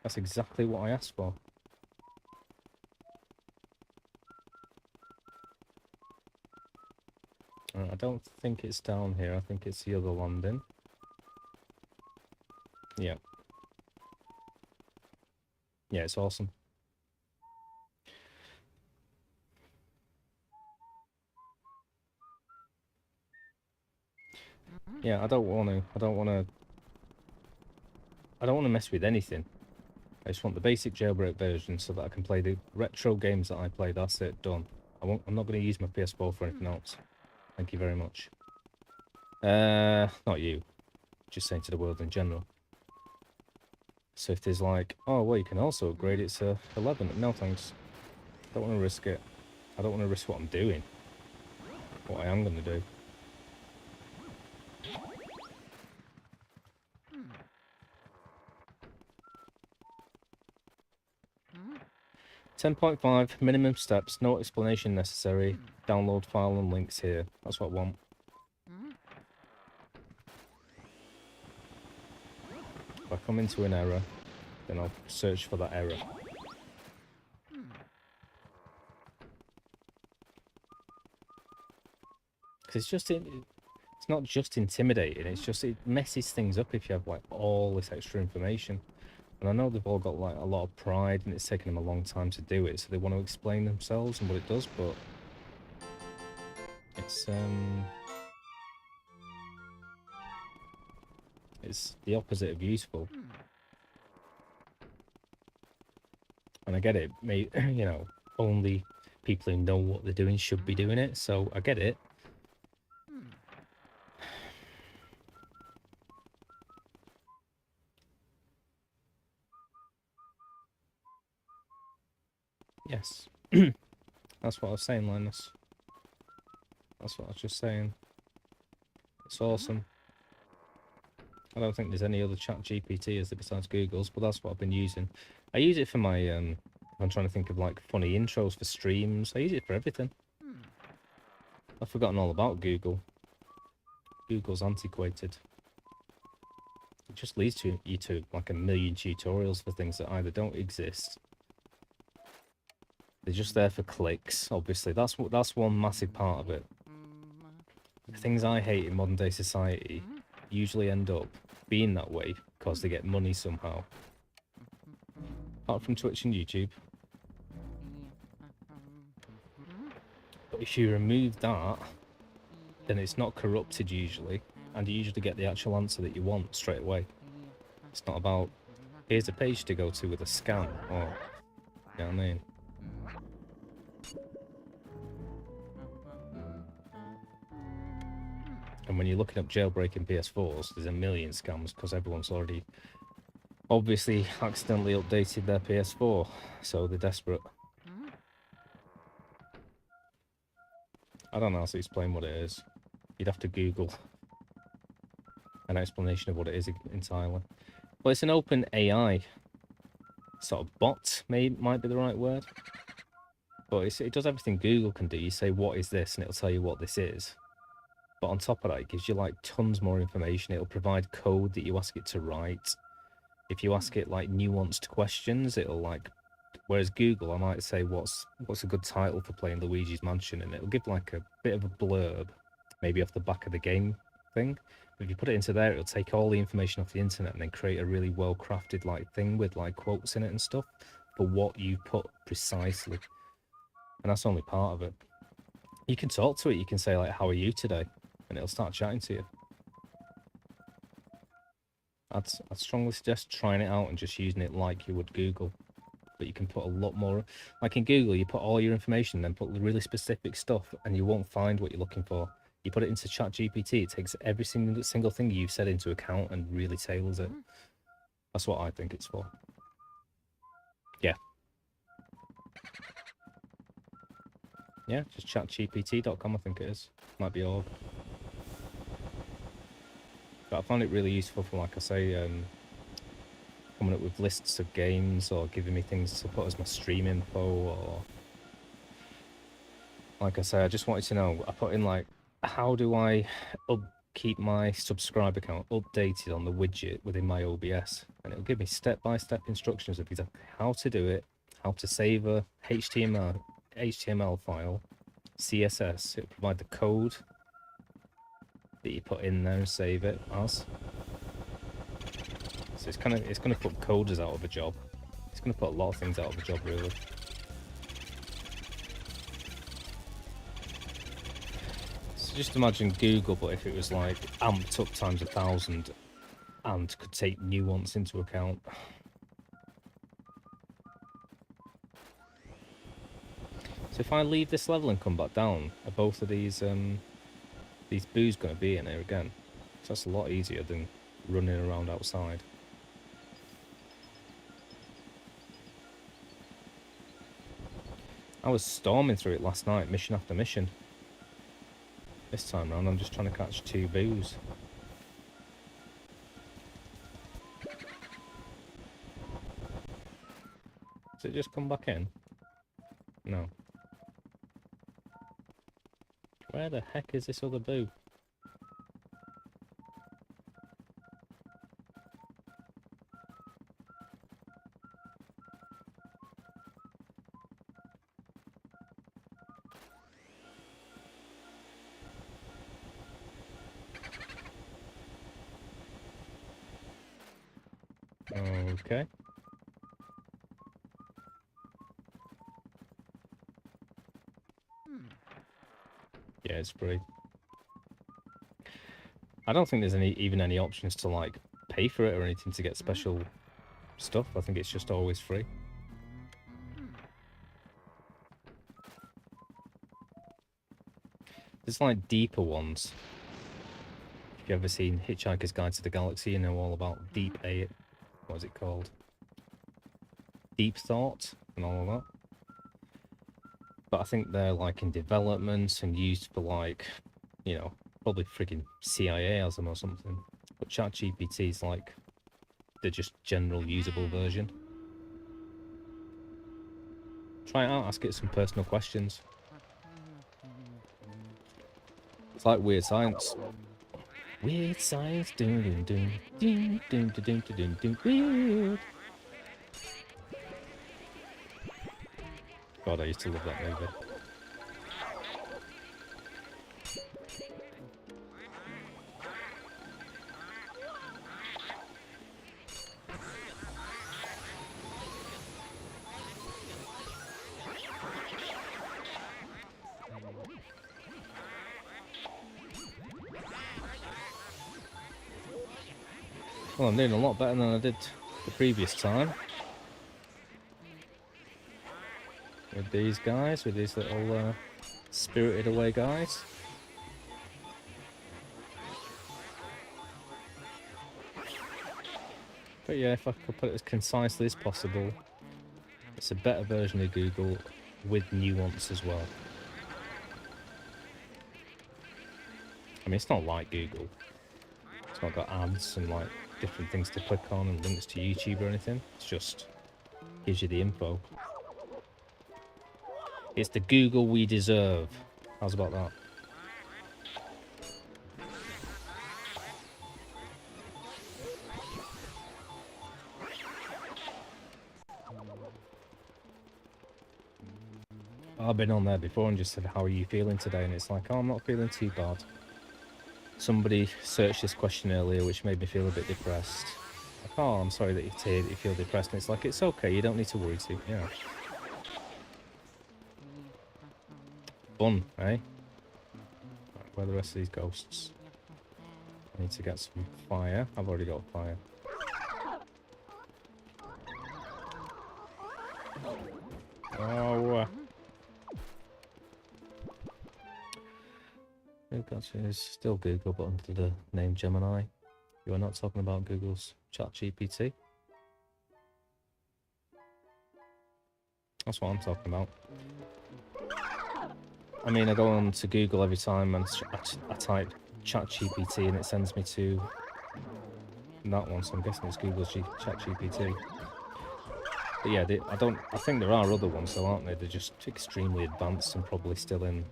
That's exactly what I asked for. I don't think it's down here. I think it's the other landing. Yeah. Yeah, it's awesome. Yeah, I don't want to mess with anything. I just want the basic jailbreak version so that I can play the retro games that I play. That's it, done. I'm not going to use my PS4 for anything else. Thank you very much. Not you. Just saying to the world in general. So if there's like, oh, well, you can also upgrade it to 11. No, thanks. Don't want to risk it. I don't want to risk what I'm doing. What I am going to do. 10.5, minimum steps, no explanation necessary. Download file and links here. That's what I want. If I come into an error, then I'll search for that error. Because it's not just intimidating, it's just, it messes things up if you have like all this extra information. And I know they've all got like a lot of pride and it's taken them a long time to do it, so they want to explain themselves and what it does, but it's the opposite of useful. And I get it, you know, only people who know what they're doing should be doing it, so I get it. Yes. That's what I was saying, Linus. That's what I was just saying. It's awesome. I don't think there's any other chat GPT is there besides Google's, but that's what I've been using. I use it for my, I'm trying to think of like funny intros for streams. I use it for everything. I've forgotten all about Google. Google's antiquated. It just leads to you to like a million tutorials for things that either don't exist. They're just there for clicks, obviously. That's one massive part of it. The things I hate in modern day society usually end up being that way because they get money somehow. Apart from Twitch and YouTube. But if you remove that, then it's not corrupted usually, and you usually get the actual answer that you want straight away. It's not about, here's a page to go to with a scam, or, you know what I mean? And when you're looking up jailbreaking PS4s, there's a million scams because everyone's already obviously accidentally updated their PS4, so they're desperate. I don't know how to explain what it is. You'd have to Google an explanation of what it is entirely. Well, it's an open AI sort of bot, might be the right word. But it does everything Google can do. You say, what is this? And it'll tell you what this is. But on top of that, it gives you like tons more information. It'll provide code that you ask it to write. If you ask it like nuanced questions, it'll like, whereas Google, I might say, what's a good title for playing Luigi's Mansion? And it'll give like a bit of a blurb, maybe off the back of the game thing. But if you put it into there, it'll take all the information off the internet and then create a really well-crafted like thing with like quotes in it and stuff for what you put precisely. And that's only part of it. You can talk to it. You can say, like, how are you today? And it'll start chatting to you. I'd strongly suggest trying it out and just using it like you would Google. But you can put a lot more. Like in Google, you put all your information, then put really specific stuff, and you won't find what you're looking for. You put it into ChatGPT, it takes every single thing you've said into account and really tailors it. That's what I think it's for. Yeah. Yeah, just chatgpt.com, I think it is. Might be org. But I find it really useful for, like I say, coming up with lists of games or giving me things to put as my stream info, or like I say, I just wanted to know, I put in like, how do I keep my subscribe account updated on the widget within my OBS? And it'll give me step-by-step instructions of exactly how to do it, how to save a HTML file, CSS. It'll provide the code that you put in there and save it as. So it's gonna put coders out of a job. It's gonna put a lot of things out of a job, really. So just imagine Google, but if it was like amped up times 1,000 and could take nuance into account. So if I leave this level and come back down, are both of these boos going to be in here again? So that's a lot easier than running around outside. I was storming through it last night, mission after mission. This time round, I'm just trying to catch 2 boos. Does it just come back in? No. Where the heck is this other boo? Okay. Yeah, it's free. I don't think there's even any options to like pay for it or anything to get special stuff. I think it's just always free. There's like deeper ones. If you've ever seen Hitchhiker's Guide to the Galaxy, you know all about deep A. What is it called? Deep thought and all of that. But I think they're like in development and used for like, you know, probably friggin' CIA has them or something. But ChatGPT is like the just general usable version. Try it out, ask it some personal questions. It's like weird science. Weird science, doom doom doom doom doom doom doom doom weird. God, I used to love that movie. Well, I'm doing a lot better than I did the previous time. With these guys, with these little spirited away guys. But yeah, if I could put it as concisely as possible, it's a better version of Google with nuance as well. I mean, it's not like Google. It's not got ads and like different things to click on and links to YouTube or anything. It's just gives you the info. It's the Google we deserve. How's about that? I've been on there before and just said, how are you feeling today? And it's like, oh, I'm not feeling too bad. Somebody searched this question earlier, which made me feel a bit depressed. Like, oh, I'm sorry that you feel depressed. And it's like, it's okay, you don't need to worry too. Yeah. Fun, eh? Where are the rest of these ghosts? I need to get some fire. I've already got fire. Oh. It's still Google, but under the name Gemini. You are not talking about Google's ChatGPT. That's what I'm talking about. I mean, I go on to Google every time and I type ChatGPT and it sends me to that one, so I'm guessing it's Google's ChatGPT. But yeah, I think there are other ones though, aren't they? They're just extremely advanced and probably still in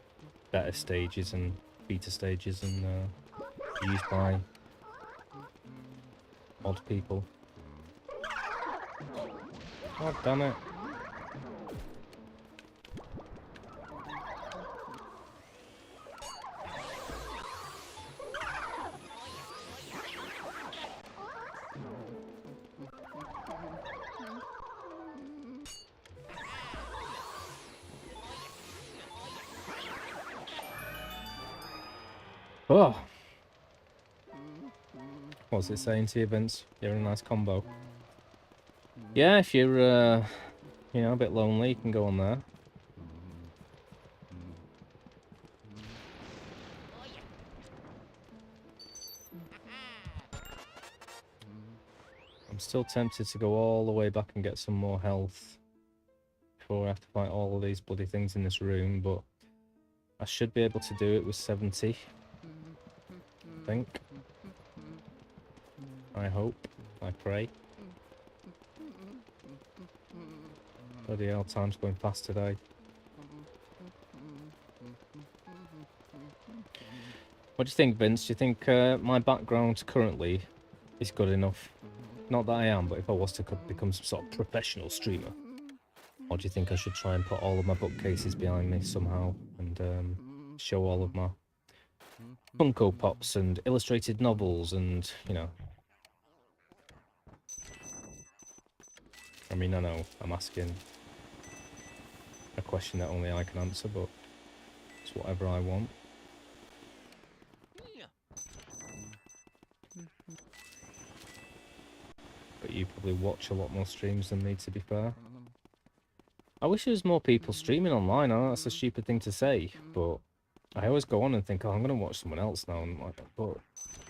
beta stages and beta stages and used by odd people. God damn it. Oh! What's it saying to you, Vince? You're in a nice combo. Yeah, if you're, you know, a bit lonely, you can go on there. I'm still tempted to go all the way back and get some more health before I have to fight all of these bloody things in this room, but I should be able to do it with 70. I think. I hope. I pray. Bloody hell, time's going fast today. What do you think, Vince? Do you think my background currently is good enough? Not that I am, but if I was to become some sort of professional streamer, or do you think I should try and put all of my bookcases behind me somehow and show all of my Funko Pops and illustrated novels and, you know... I mean, I know I'm asking a question that only I can answer, but it's whatever I want. But you probably watch a lot more streams than me, to be fair. I wish there was more people streaming online. I know that's a stupid thing to say, but I always go on and think, oh, I'm going to watch someone else now. And like, but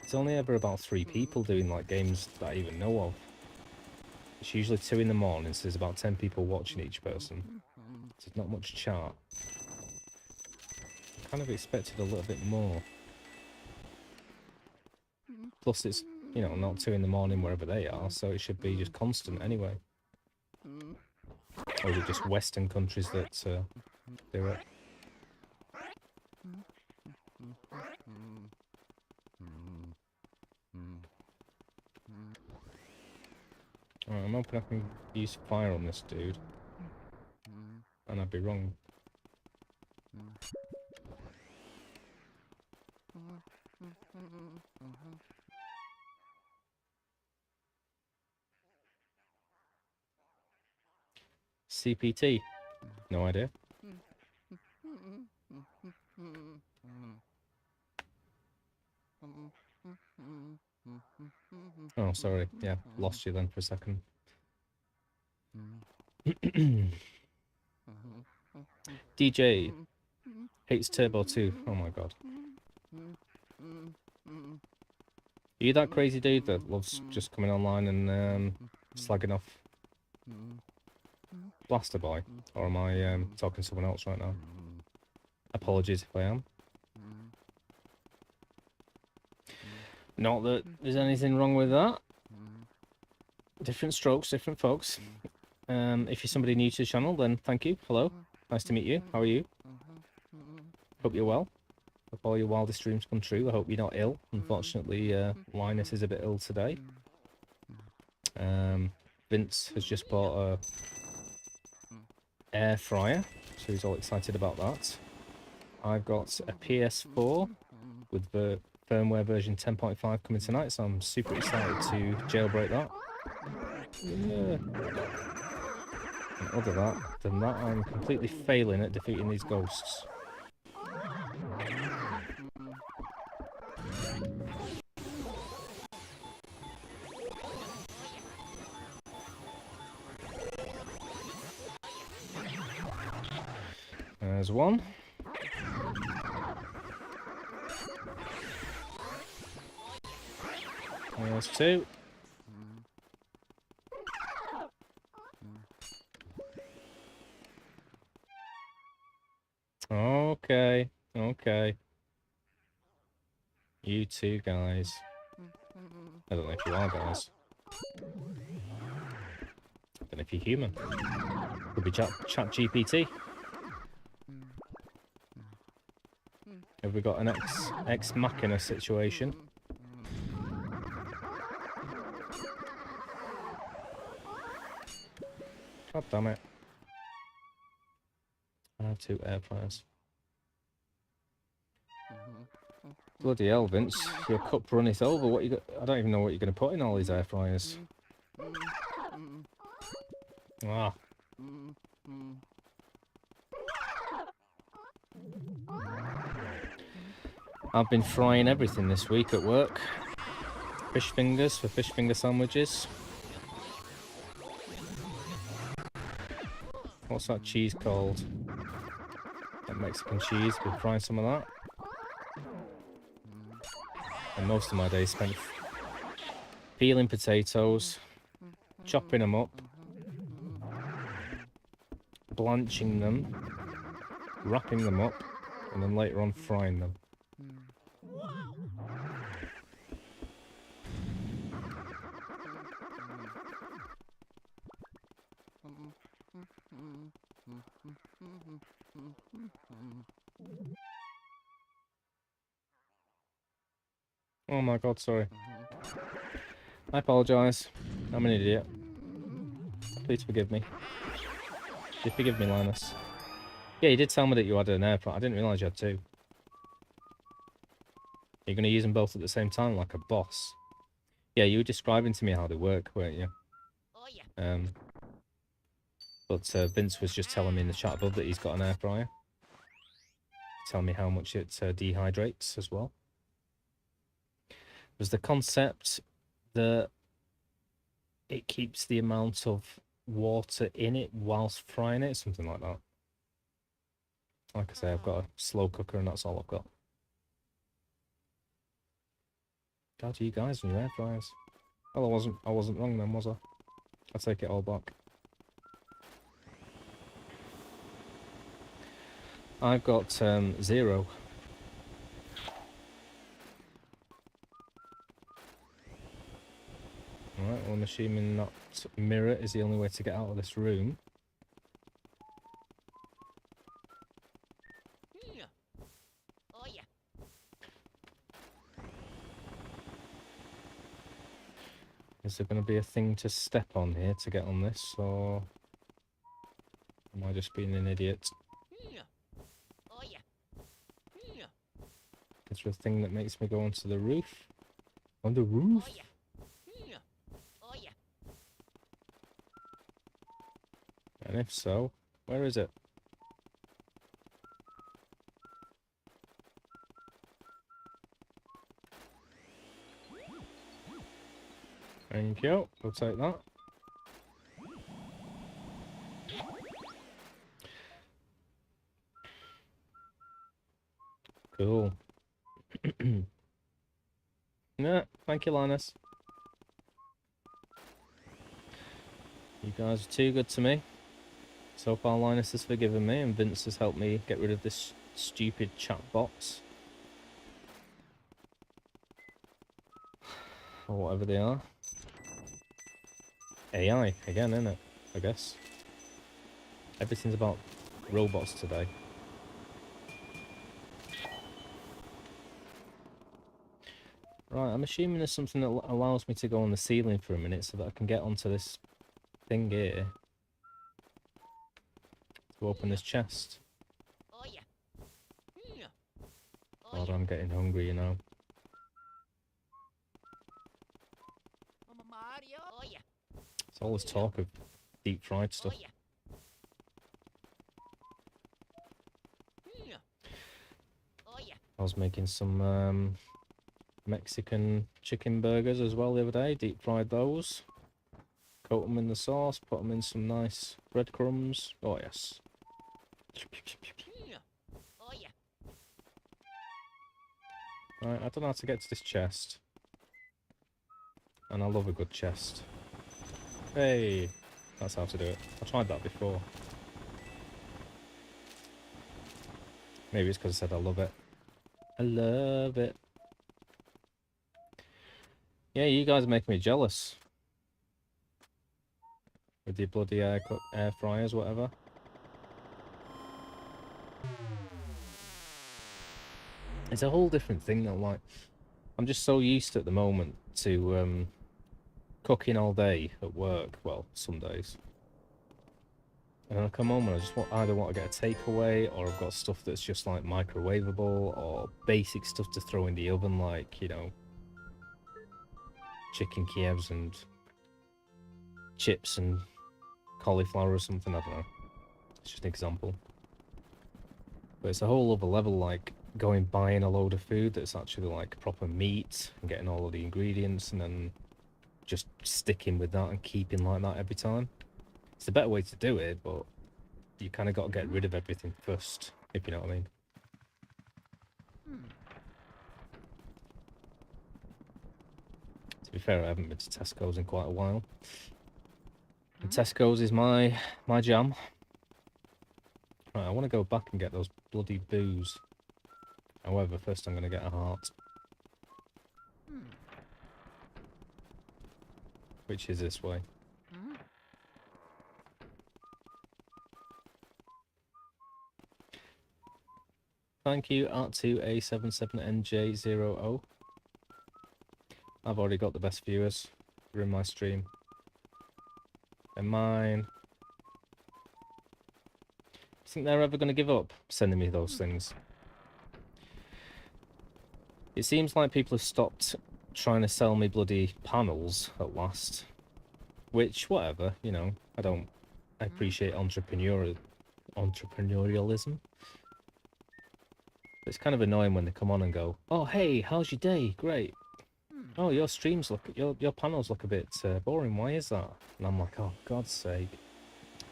it's only ever about 3 people doing like games that I even know of. It's usually 2 in the morning, so there's about 10 people watching each person. So there's not much chat. I kind of expected a little bit more. Plus it's, you know, not 2 in the morning wherever they are, so it should be just constant anyway. Or is it just Western countries that do it? Alright, I'm hoping I can use fire on this dude. And I'd be wrong. CPT? No idea. Oh, sorry. Yeah, lost you then for a second. DJ hates Turbo 2. Oh my god. Are you that crazy dude that loves just coming online and slagging off Blaster Boy? Or am I talking to someone else right now? Apologies if I am. Not that there's anything wrong with that. Different strokes, different folks. If you're somebody new to the channel, then thank you. Hello. Nice to meet you. How are you? Hope you're well. Hope all your wildest dreams come true. I hope you're not ill. Unfortunately, Linus is a bit ill today. Vince has just bought a air fryer, so he's all excited about that. I've got a PS4 with the firmware version 10.5 coming tonight, so I'm super excited to jailbreak that. Yeah. And other than that, I'm completely failing at defeating these ghosts. There's one. There's two. Okay, okay. You two guys. I don't know if you are guys. I don't know if you're human. Could be chat GPT. Have we got an ex machina situation? God damn it. I have two air fryers. Bloody hell, Vince. Your cup runneth over. What you got? I don't even know what you're going to put in all these air fryers. Ah. I've been frying everything this week at work. Fish fingers for fish finger sandwiches. What's that cheese called? That Mexican cheese. Been frying some of that. And most of my day spent peeling potatoes, chopping them up, blanching them, wrapping them up, and then later on frying them. Oh my god, sorry. I apologise. I'm an idiot. Please forgive me. Please forgive me, Linus. Yeah, you did tell me that you had an air fryer. I didn't realise you had two. You're going to use them both at the same time like a boss. Yeah, you were describing to me how they work, weren't you? But Vince was just telling me in the chat above that he's got an air fryer. Tell me how much it dehydrates as well. Was the concept that it keeps the amount of water in it whilst frying it? Something like that. Like I say, I've got a slow cooker and that's all I've got. God, you guys and your air fryers. Well, I wasn't wrong then, was I? I take it all back. I've got 0. Alright, well I'm assuming that mirror is the only way to get out of this room. Is there going to be a thing to step on here to get on this, or am I just being an idiot? Is there a thing that makes me go onto the roof? On the roof? And if so, where is it? Thank you. We'll take that. Cool. Yeah, thank you, Linus. You guys are too good to me. So far, Linus has forgiven me, and Vince has helped me get rid of this stupid chat box. Or whatever they are. AI, again, isn't it? I guess. Everything's about robots today. Right, I'm assuming there's something that allows me to go on the ceiling for a minute so that I can get onto this thing here. To open this chest. God, I'm getting hungry, you know. It's all this talk of deep fried stuff. I was making some Mexican chicken burgers as well the other day. Deep fried those. Coat them in the sauce. Put them in some nice breadcrumbs. Oh yes. Right, I don't know how to get to this chest. And I love a good chest. Hey! That's how to do it. I tried that before. Maybe it's because I said I love it. I love it. Yeah, you guys are making me jealous. With your bloody air fryers, whatever. It's a whole different thing though, like... I'm just so used at the moment to cooking all day at work. Well, some days. And then I come home and I just either want to get a takeaway, or I've got stuff that's just like microwavable, or basic stuff to throw in the oven, like, you know, chicken Kievs and chips and cauliflower or something, I don't know. It's just an example. But it's a whole other level, like going buying a load of food that's actually like proper meat and getting all of the ingredients and then just sticking with that and keeping like that every time. It's a better way to do it, but you kind of got to get rid of everything first, if you know what I mean. To be fair, I haven't been to Tesco's in quite a while. And Tesco's is my jam. Right, I want to go back and get those bloody booze. However, first I'm going to get a heart. Which is this way. Thank you, Art2A77NJ00. I've already got the best viewers. They're in my stream. They're mine. You think they're ever going to give up sending me those things? It seems like people have stopped trying to sell me bloody panels at last. Which, whatever, you know, I appreciate entrepreneurialism. It's kind of annoying when they come on and go, "Oh, hey, how's your day? Great. Oh, your streams look, your panels look a bit boring. Why is that?" And I'm like, "Oh, God's sake.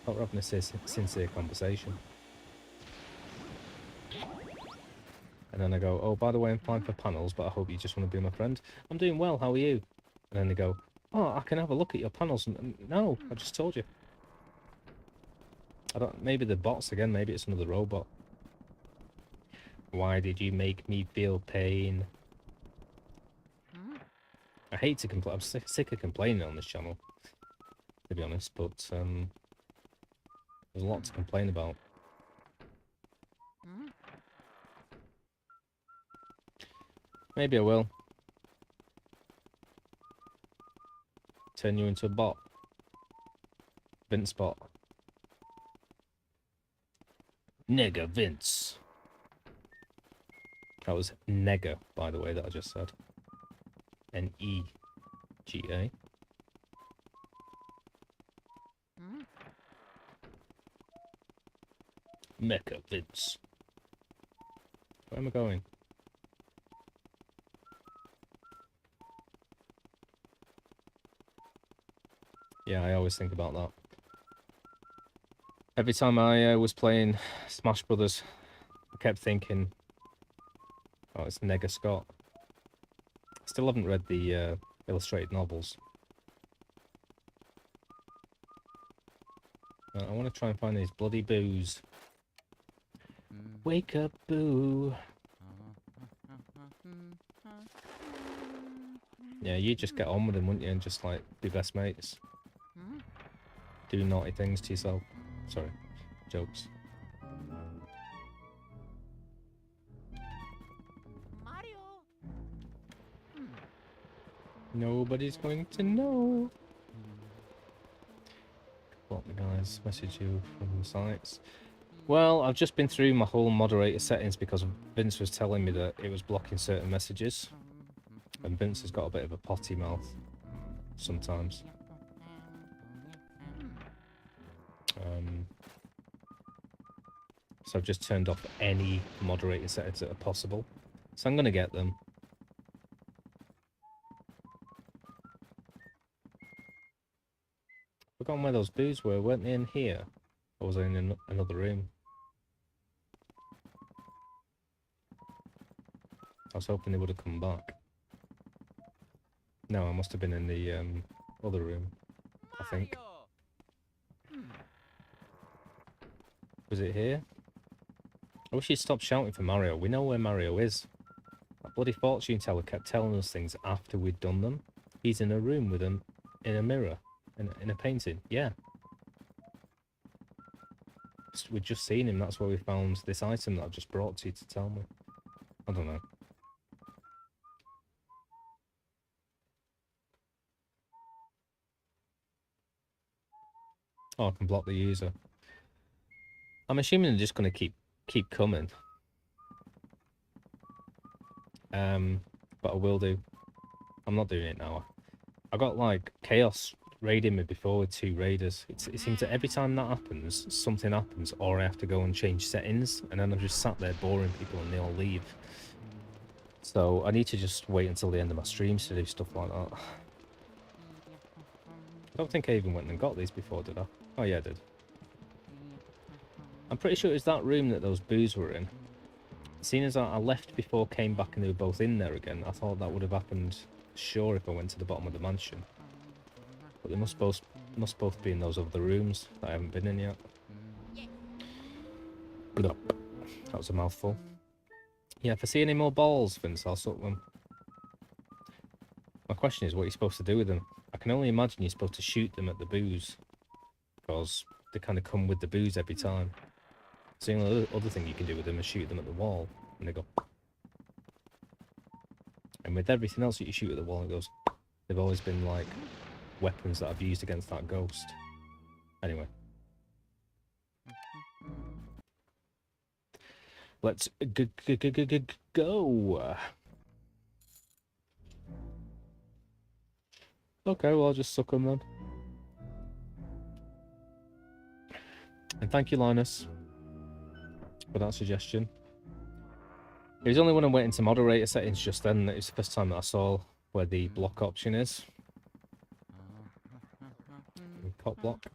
Thought we're having a sincere conversation." And then I go, "Oh, by the way, I'm fine for panels, but I hope you just want to be my friend. I'm doing well, how are you?" And then they go, "Oh, I can have a look at your panels." And no, I just told you. I don't, maybe the bots again, maybe it's another robot. Why did you make me feel pain? I hate to complain. I'm sick of complaining on this channel, to be honest, but there's a lot to complain about. Maybe I will. Turn you into a bot. Vince bot. Nega Vince. That was nega, by the way, that I just said. N-E-G-A. Mecha Vince. Where am I going? Yeah, I always think about that. Every time I was playing Smash Brothers, I kept thinking, oh, it's Nega Scott. Still haven't read the illustrated novels. I want to try and find these bloody boos. Wake up, boo. Yeah, you just get on with them, wouldn't you, and just, like, be best mates. Do naughty things to yourself. Sorry, jokes. Mario. Nobody's going to know. What the guys message you from the sites? Well, I've just been through my whole moderator settings because Vince was telling me that it was blocking certain messages. And Vince has got a bit of a potty mouth sometimes. So I've just turned off any moderator settings that are possible. So I'm going to get them. I've forgotten where those boos were. Weren't they in here? Or was they in another room? I was hoping they would have come back. No, I must have been in the other room, I think. Was it here? I wish he'd stop shouting for Mario. We know where Mario is. That bloody fortune teller kept telling us things after we'd done them. He's in a room with him in a mirror, in a painting. Yeah. We'd just seen him. That's where we found this item that I've just brought to you to tell me. I don't know. Oh, I can block the user. I'm assuming they're just going to keep coming. But I will do. I'm not doing it now. I got like Chaos raiding me before with 2 raiders. It seems that every time that happens, something happens, or I have to go and change settings, and then I'm just sat there boring people and they all leave. So I need to just wait until the end of my streams to do stuff like that. I don't think I even went and got these before, did I? Oh yeah, I did. I'm pretty sure it was that room that those boos were in. Seeing as I left before, came back, and they were both in there again, I thought that would have happened, sure, if I went to the bottom of the mansion. But they must both be in those other rooms that I haven't been in yet. That was a mouthful. Yeah, if I see any more balls, Vince, I'll suck them. My question is, what are you supposed to do with them? I can only imagine you're supposed to shoot them at the boos, because they kind of come with the boos every time. So the only other thing you can do with them is shoot them at the wall, and they go. And with everything else that you shoot at the wall, it goes. They've always been like weapons that I've used against that ghost. Anyway. Let's go. Okay, well, I'll just suck them then. And thank you, Linus, for that suggestion. It was only when I went into moderator settings just then that it was the first time that I saw where the block option is. Cop block.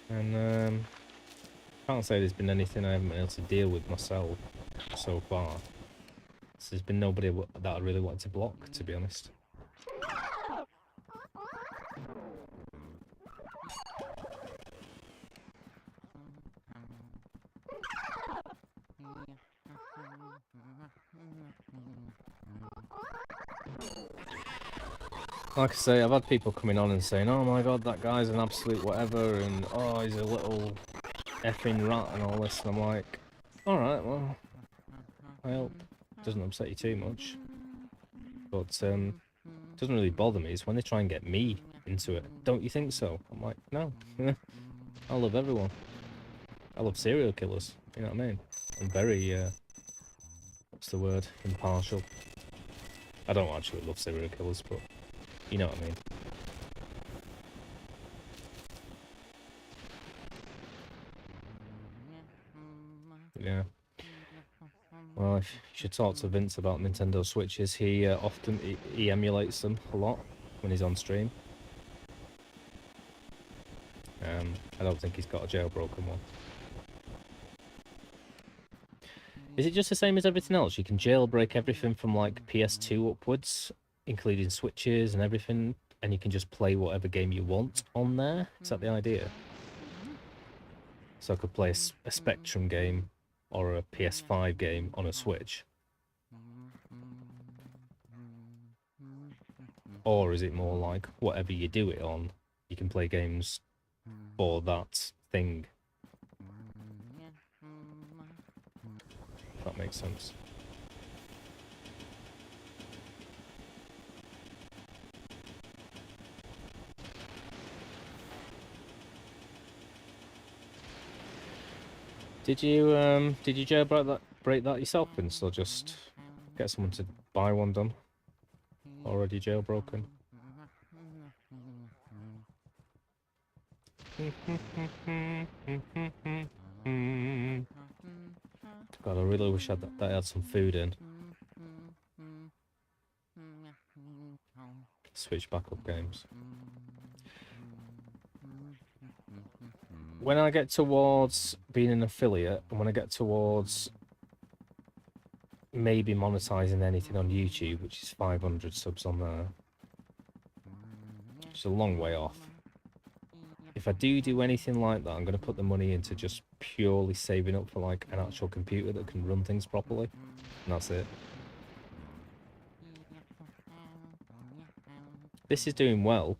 And can't say there's been anything I haven't been able to deal with myself so far. So there's been nobody that I really wanted to block, to be honest. Like I say, I've had people coming on and saying, oh my god, that guy's an absolute whatever, and oh, he's a little effing rat and all this, and I'm like, alright, well, I hope it doesn't upset you too much. But it doesn't really bother me, it's when they try and get me into it. Don't you think so? I'm like, no. I love everyone. I love serial killers, you know what I mean? I'm very, what's the word? Impartial. I don't actually love serial killers, but you know what I mean. Yeah. Well, if you should talk to Vince about Nintendo Switches. He often he emulates them a lot when he's on stream. I don't think he's got a jailbroken one. Is it just the same as everything else? You can jailbreak everything from like PS2 upwards, including Switches and everything, and you can just play whatever game you want on there? Is that the idea? So I could play a Spectrum game or a PS5 game on a Switch? Or is it more like whatever you do it on, you can play games for that thing? If that makes sense. Did you jailbreak that yourself, Vince, or just get someone to buy one done? Already jailbroken. God, I really wish that I had some food in. Switch back up games. When I get towards being an affiliate, and when I get towards maybe monetizing anything on YouTube, which is 500 subs on there, it's a long way off. If I do anything like that, I'm going to put the money into just purely saving up for like an actual computer that can run things properly, and that's it. This is doing well,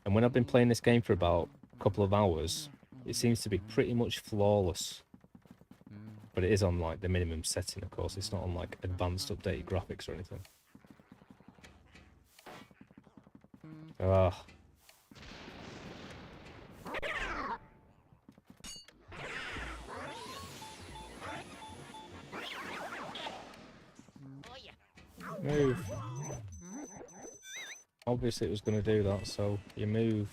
and when I've been playing this game for about a couple of hours, it seems to be pretty much flawless. But it is on like the minimum setting, of course. It's not on like advanced updated graphics or anything. Ah. Move. Obviously it was going to do that, so you move.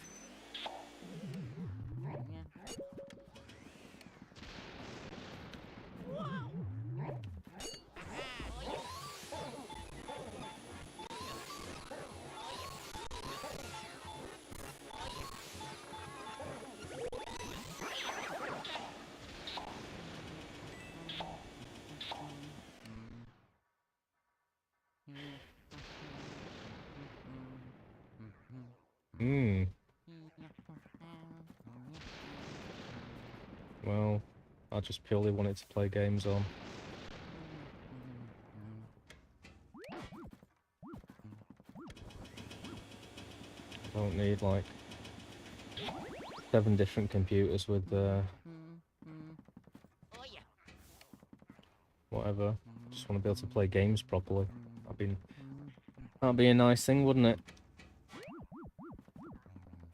Well, I just purely wanted to play games on. I don't need like 7 different computers with whatever. Just want to be able to play games properly. That'd be a nice thing, wouldn't it?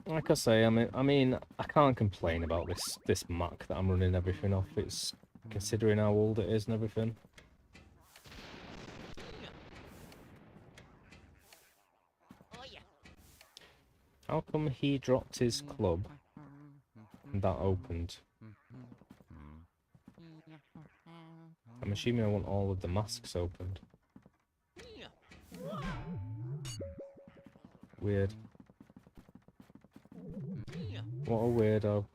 Like I say, I mean, I can't complain about this Mac that I'm running everything off. It's considering how old it is and everything. How come he dropped his club and that opened? I'm assuming I want all of the masks opened. Weird. What a weirdo.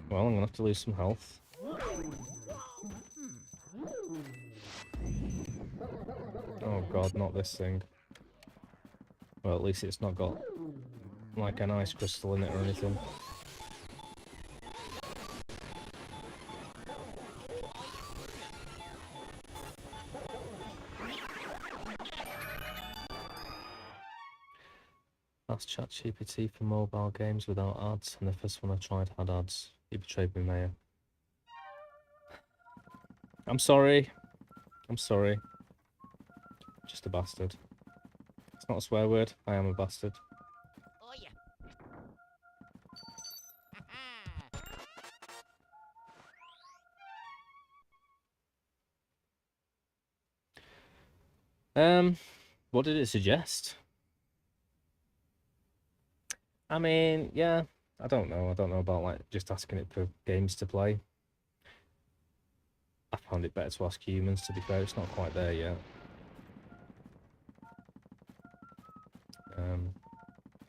Well, I'm gonna have to lose some health. Oh god, not this thing. Well, at least it's not got like an ice crystal in it or anything. That's ChatGPT for mobile games without ads, and the first one I tried had ads. He betrayed me, Mayor. I'm sorry. I'm sorry. Just a bastard. It's not a swear word. I am a bastard. What did it suggest? I mean, yeah, I don't know. I don't know about like just asking it for games to play. I found it better to ask humans, to be fair. It's not quite there yet.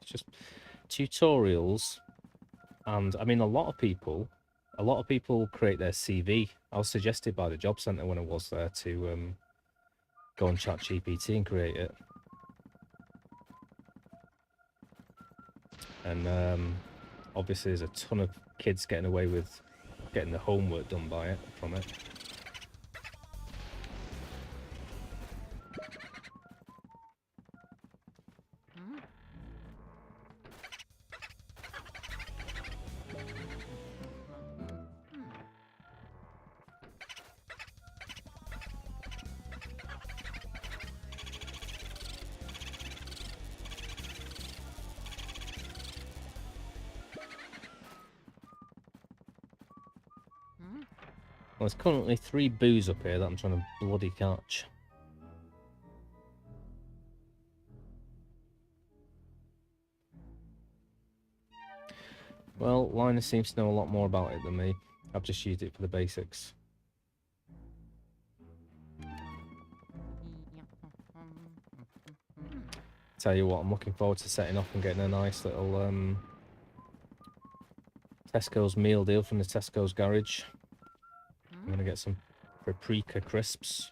It's just tutorials, and I mean, a lot of people create their CV. I was suggested by the job centre when I was there to go on ChatGPT and create it. And obviously there's a ton of kids getting away with getting the homework done from it. Well, there's currently 3 boos up here that I'm trying to bloody catch. Well, Linus seems to know a lot more about it than me. I've just used it for the basics. Tell you what, I'm looking forward to setting off and getting a nice little Tesco's meal deal from the Tesco's garage. I'm going to get some paprika crisps.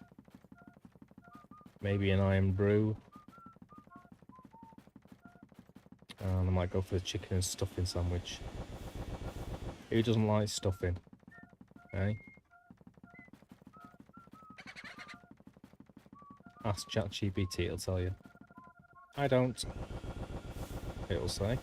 Maybe an iron brew. And I might go for the chicken and stuffing sandwich. Who doesn't like stuffing? Eh? Ask ChatGPT, it'll tell you. I don't. It'll say.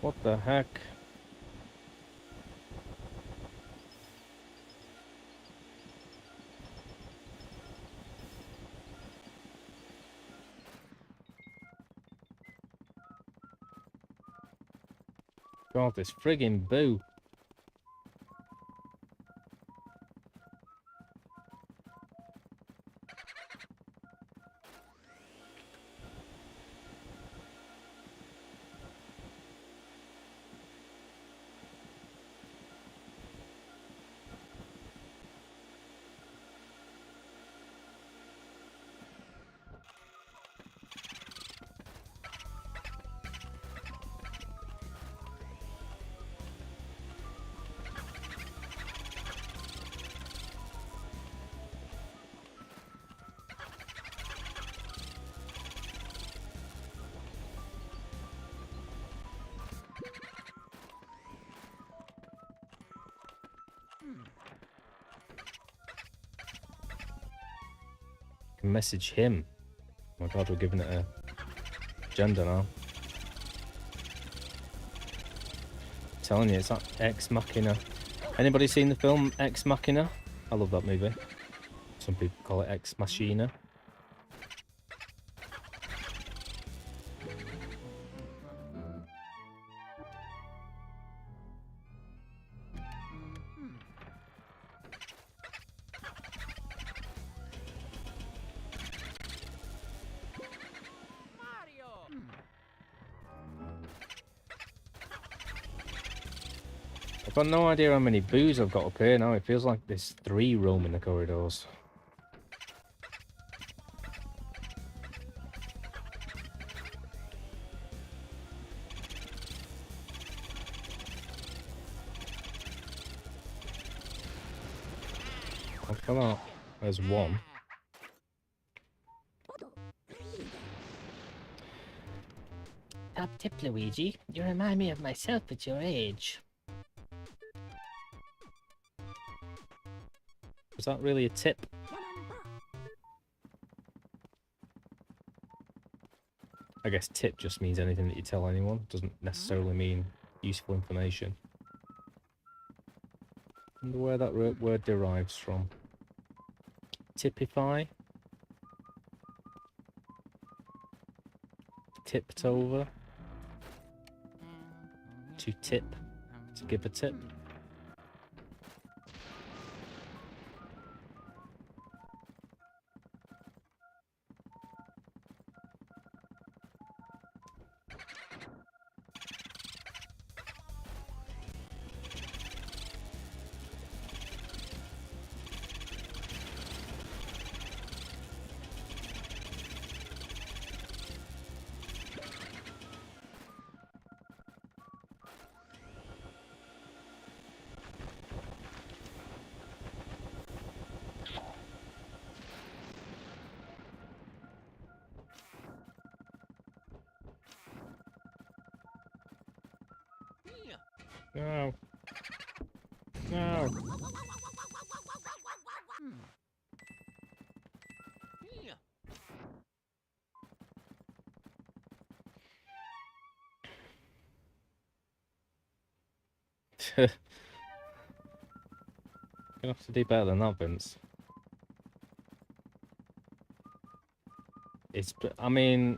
What the heck? God, this friggin' boo. Message him. Oh my god, we're giving it a gender now. I'm telling you, it's that Ex Machina. Anybody seen the film Ex Machina? I love that movie. Some people call it Ex Machina. I've got no idea how many boos I've got up here now. It feels like there's 3 roaming the corridors. Oh, come on. There's 1. Top tip, Luigi. You remind me of myself at your age. Was that really a tip? I guess tip just means anything that you tell anyone. It doesn't necessarily mean useful information. I wonder where that word derives from. Tipify. Tipped over. To tip. To give a tip. No. No. You're gonna have to do better than that, Vince. I mean,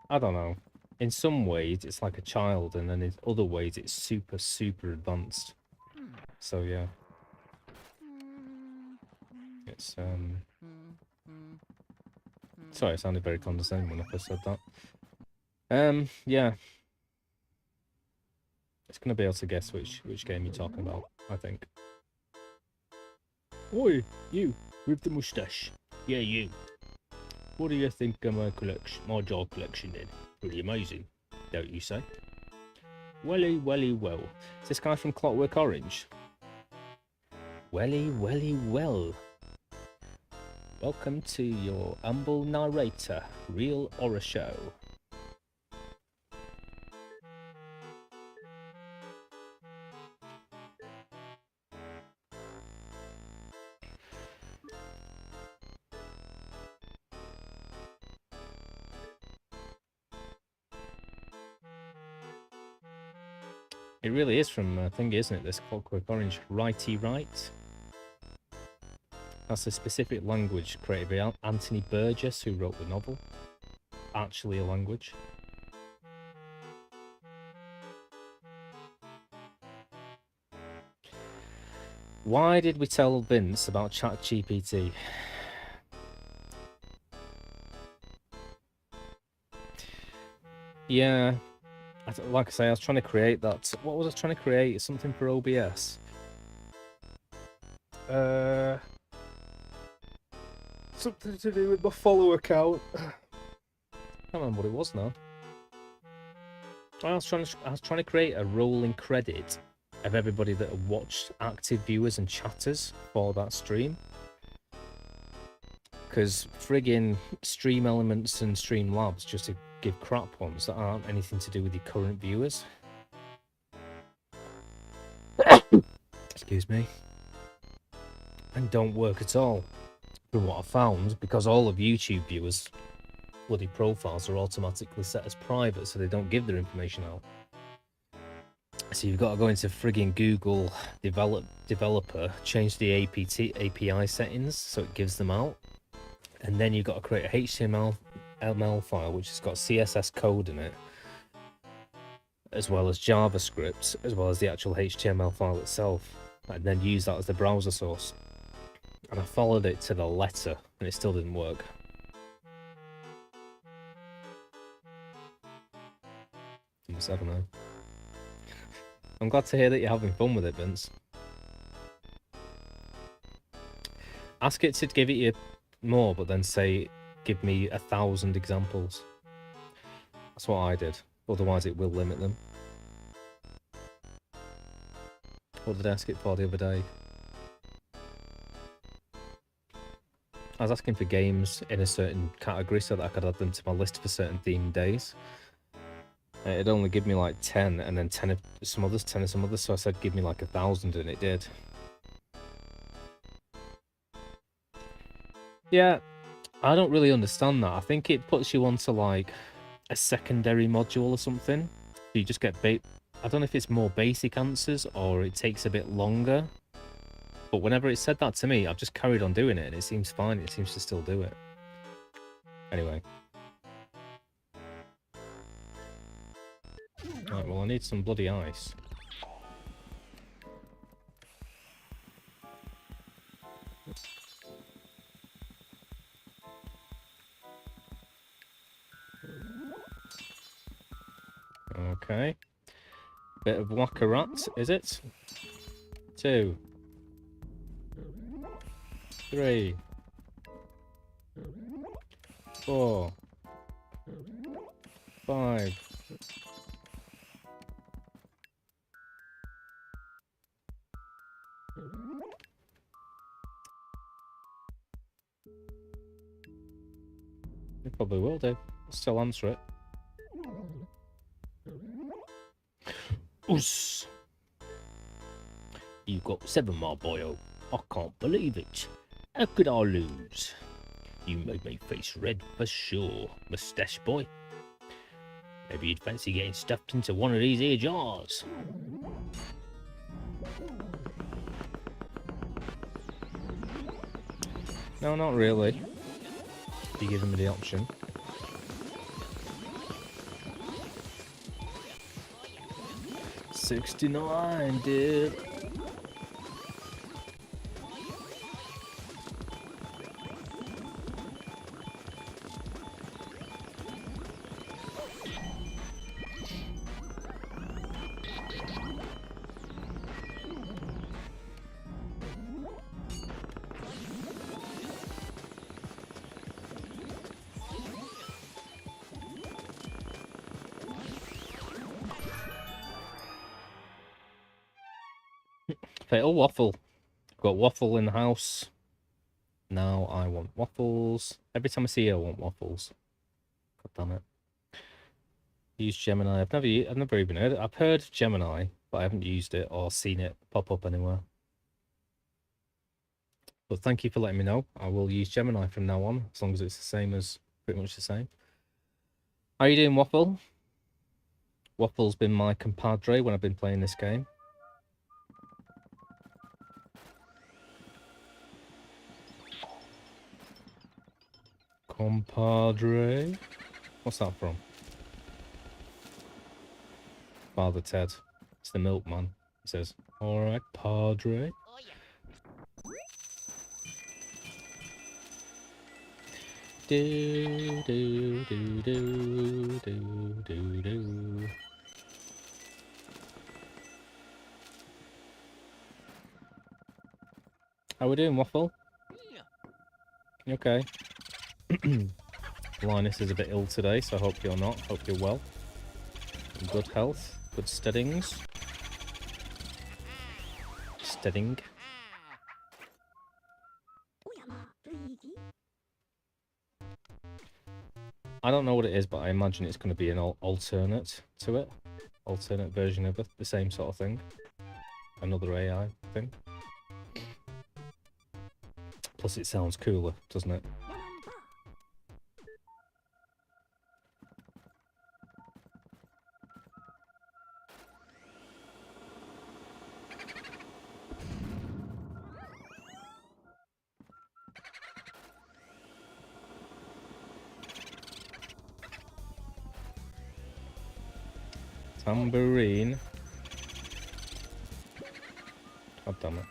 I don't know. In some ways, it's like a child, and then in other ways, it's super, super advanced. So yeah, it's Sorry, it sounded very condescending when I first said that. Yeah. It's gonna be able to guess which game you're talking about, I think. Oi, you with the moustache. Yeah, you. What do you think of my collection, my jar collection then? Pretty amazing, don't you say? Welly, welly, well. Is this guy from Clockwork Orange? Welly, welly, well. Welcome to your humble narrator, Real Horror Show. It really is from a thing, isn't it? This Clockwork Orange, Righty Right. That's a specific language created by Anthony Burgess, who wrote the novel. Actually a language. Why did we tell Vince about ChatGPT? Yeah, like I say, I was trying to create that. What was I trying to create? Something for OBS. Something to do with my follower count. I can't remember what it was now. I was trying to create a rolling credit of everybody that had watched, active viewers and chatters for that stream. Because friggin' Stream Elements and Stream Labs just to give crap ones that aren't anything to do with your current viewers. Excuse me. And don't work at all. From what I found, because all of YouTube viewers' bloody profiles are automatically set as private, so they don't give their information out. So you've got to go into frigging Google developer, change the API settings so it gives them out, and then you've got to create a HTML file which has got CSS code in it, as well as JavaScript, as well as the actual HTML file itself, and then use that as the browser source. And I followed it to the letter, and it still didn't work. I don't know. I'm glad to hear that you're having fun with it, Vince. Ask it to give it you more, but then say, give me 1,000 examples. That's what I did. Otherwise it will limit them. What did I ask it for the other day? I was asking for games in a certain category so that I could add them to my list for certain themed days. It'd only give me like 10, and then 10 of some others, so I said give me like 1,000, and it did. Yeah, I don't really understand that. I think it puts you onto like a secondary module or something. So you just get I don't know if it's more basic answers or it takes a bit longer. But whenever it said that to me, I've just carried on doing it, and it seems fine. It seems to still do it. Anyway. Right, well, I need some bloody ice. Okay. Bit of whack-a-rat, is it? 2, 3, 4, 5. You probably will do. I'll still answer it. Oos! You got 7, my boyo. I can't believe it. How could I lose? You made my face red for sure, moustache boy. Maybe you'd fancy getting stuffed into one of these here jars. No, not really. If you give me the option. $69, dude. Fatal waffle. Got waffle in the house. Now I want waffles. Every time I see you, I want waffles. God damn it. Use Gemini. I've never even heard it. I've heard Gemini, but I haven't used it or seen it pop up anywhere. But thank you for letting me know. I will use Gemini from now on, as long as it's the same as pretty much the same. How you doing, Waffle? Waffle's been my compadre when I've been playing this game. Compadre? What's that from? Father Ted. It's the milkman. He says, alright, Padre. Oh yeah. Do, do, do, do, do, do, do. How we doing, Waffle? You okay? Linus is a bit ill today, so I hope you're not. Hope you're well. In good health, good steadings. Steading. I don't know what it is, but I imagine it's going to be an alternate to it. Alternate version of it, the same sort of thing. Another AI thing. Plus it sounds cooler, doesn't it? Tambourine. God damn it.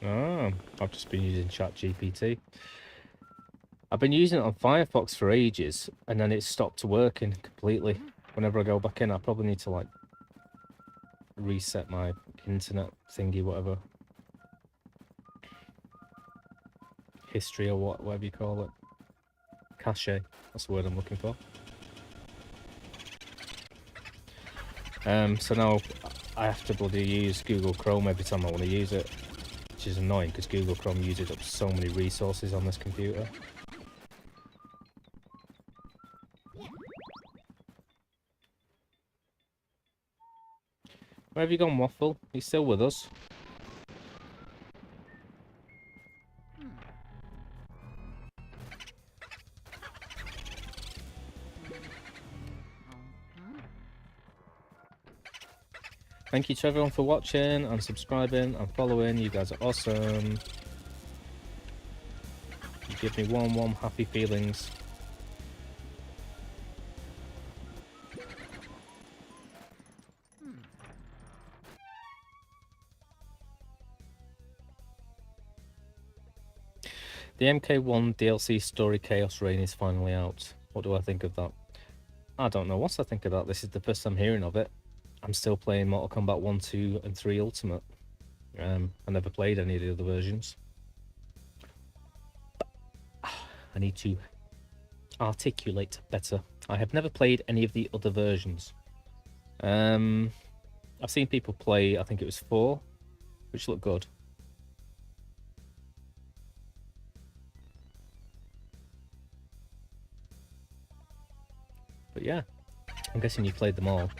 Ah, I've just been using ChatGPT. I've been using it on Firefox for ages, and then it stopped working completely. Whenever I go back in, I probably need to, like, reset my internet thingy, whatever. History or whatever you call it. Cache, that's the word I'm looking for. So now I have to bloody use Google Chrome every time I want to use it, which is annoying because Google Chrome uses up so many resources on this computer. Where have you gone, Waffle? Are you still with us? Thank you to everyone for watching and subscribing and following. You guys are awesome. You give me warm happy feelings. The MK1 DLC story Chaos Reign is finally out. What do I think of that? I don't know what I think of that. This is the first I'm hearing of it. I'm still playing Mortal Kombat 1, 2 and 3 Ultimate. I never played any of the other versions. I need to articulate better. I have never played any of the other versions. I've seen people play, I think it was 4, which looked good. But yeah, I'm guessing you played them all.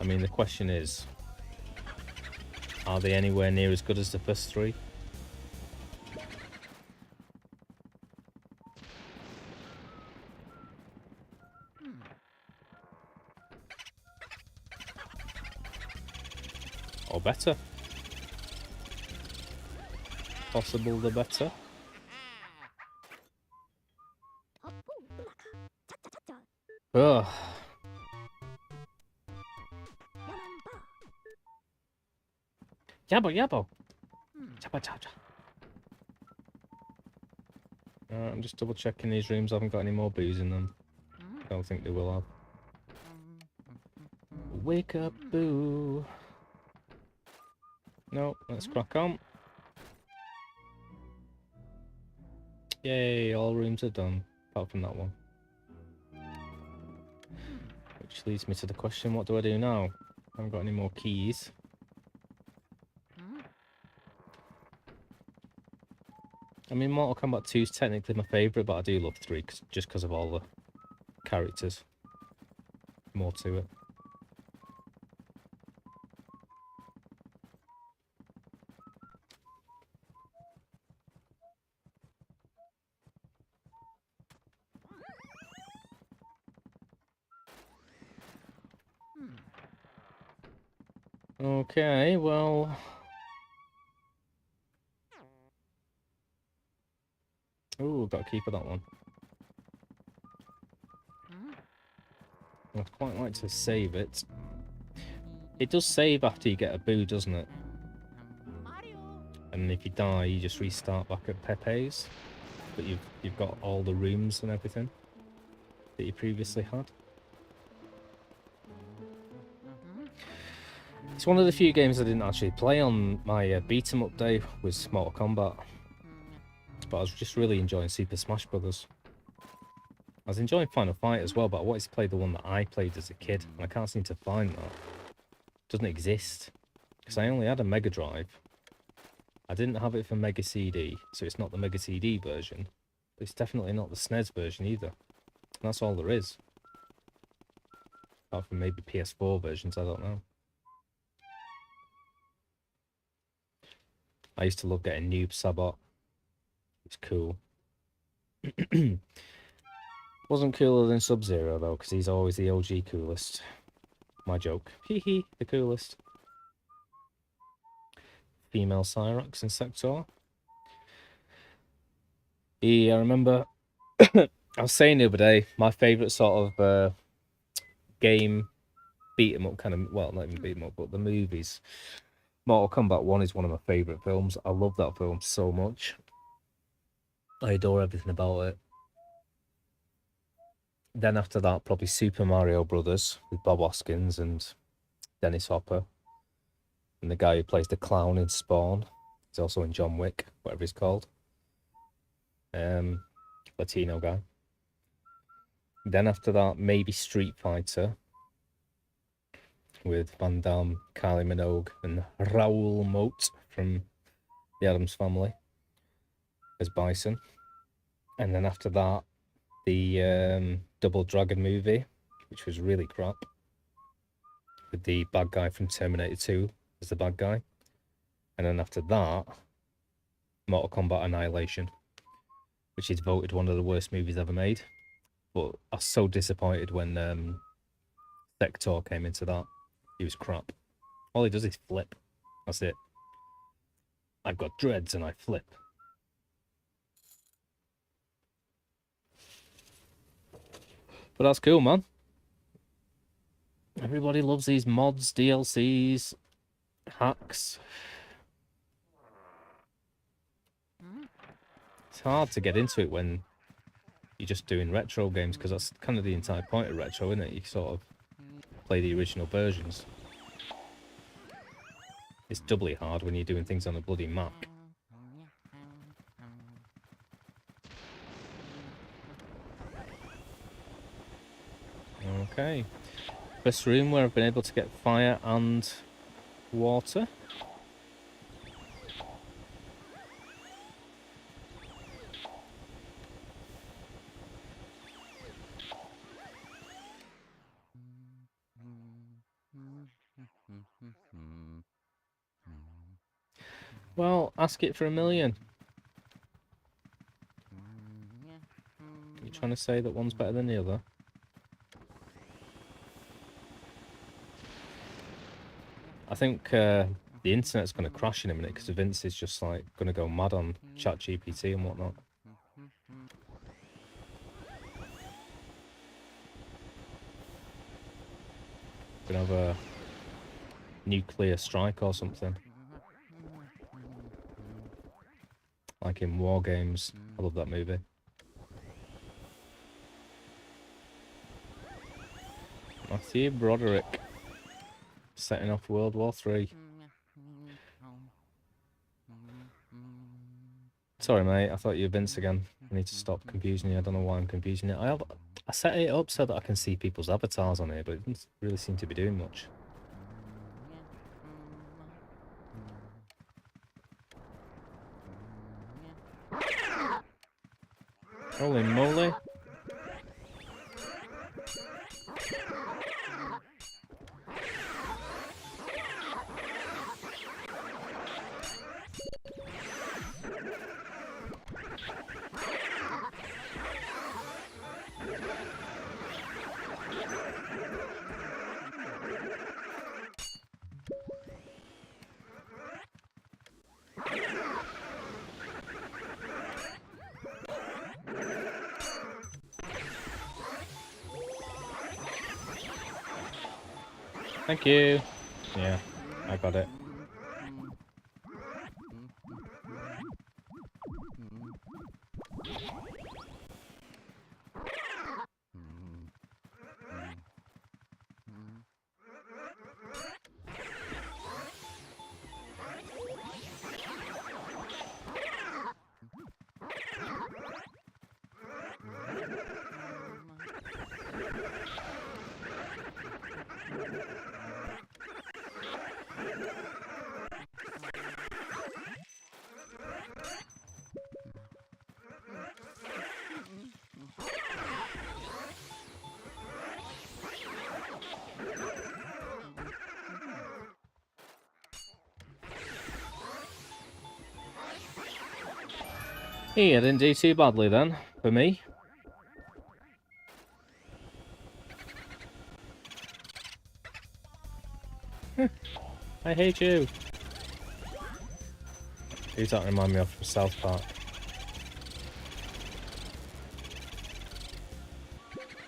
I mean, the question is, are they anywhere near as good as the first three? Or better? Possible the better? Ugh. Yabbo, yabbo. Chapa, cha, cha. I'm just double checking these rooms haven't got any more booze in them. Don't think they will have. Wake up, boo. No, let's crack on. Yay, all rooms are done, apart from that one. Which leads me to the question, what do I do now? I haven't got any more keys. I mean, Mortal Kombat 2 is technically my favourite, but I do love 3 just because of all the characters. More to it. Okay, well... Ooh, got a key for that one. I'd quite like to save it. It does save after you get a boo, doesn't it? Mario. And if you die, you just restart back at Pepe's. But you've got all the rooms and everything that you previously had. It's one of the few games I didn't actually play on my beat 'em up day was Mortal Kombat. But I was just really enjoying Super Smash Brothers. I was enjoying Final Fight as well, but I wanted to play the one that I played as a kid, and I can't seem to find that. It doesn't exist. Because I only had a Mega Drive. I didn't have it for Mega CD, so it's not the Mega CD version. But it's definitely not the SNES version either. And that's all there is. Apart from maybe PS4 versions, I don't know. I used to love getting Noob Sabot. It's cool. Wasn't cooler than Sub-Zero though, because he's always the OG coolest. My joke. Hee hee, the coolest. Female Cyrax in Sector. Yeah, I remember... I was saying the other day, my favourite sort of game, beat 'em up kind of... Well, not even beat 'em up, but the movies. Mortal Kombat 1 is one of my favourite films. I love that film so much. I adore everything about it. Then after that, probably Super Mario Brothers with Bob Hoskins and Dennis Hopper. And the guy who plays the clown in Spawn. He's also in John Wick, whatever he's called. Latino guy. Then after that, maybe Street Fighter. With Van Damme, Kylie Minogue, and Raoul Moat from the Addams Family as Bison. And then after that, the Double Dragon movie, which was really crap, with the bad guy from Terminator 2 as the bad guy. And then after that, Mortal Kombat Annihilation, which is voted one of the worst movies ever made. But I was so disappointed when Sector came into that. He was crap. All he does is flip. That's it. I've got dreads and I flip. But that's cool, man. Everybody loves these mods, DLCs, hacks. It's hard to get into it when you're just doing retro games, because that's kind of the entire point of retro, isn't it? You sort of play the original versions. It's doubly hard when you're doing things on a bloody Mac. Okay. First room where I've been able to get fire and water. Well, ask it for 1,000,000. You trying to say that one's better than the other? I think the internet's going to crash in a minute because Vince is just like going to go mad on ChatGPT and whatnot. Gonna have a nuclear strike or something. Like in War Games. I love that movie. Matthew Broderick. Setting off World War III. Sorry, mate. I thought you were Vince again. I need to stop confusing you. I don't know why I'm confusing you. I set it up so that I can see people's avatars on here, but it doesn't really seem to be doing much. Holy moly. Thank you. Yeah, I got it. Hey, I didn't do too badly then, for me. I hate you. Who's that remind me of from South Park?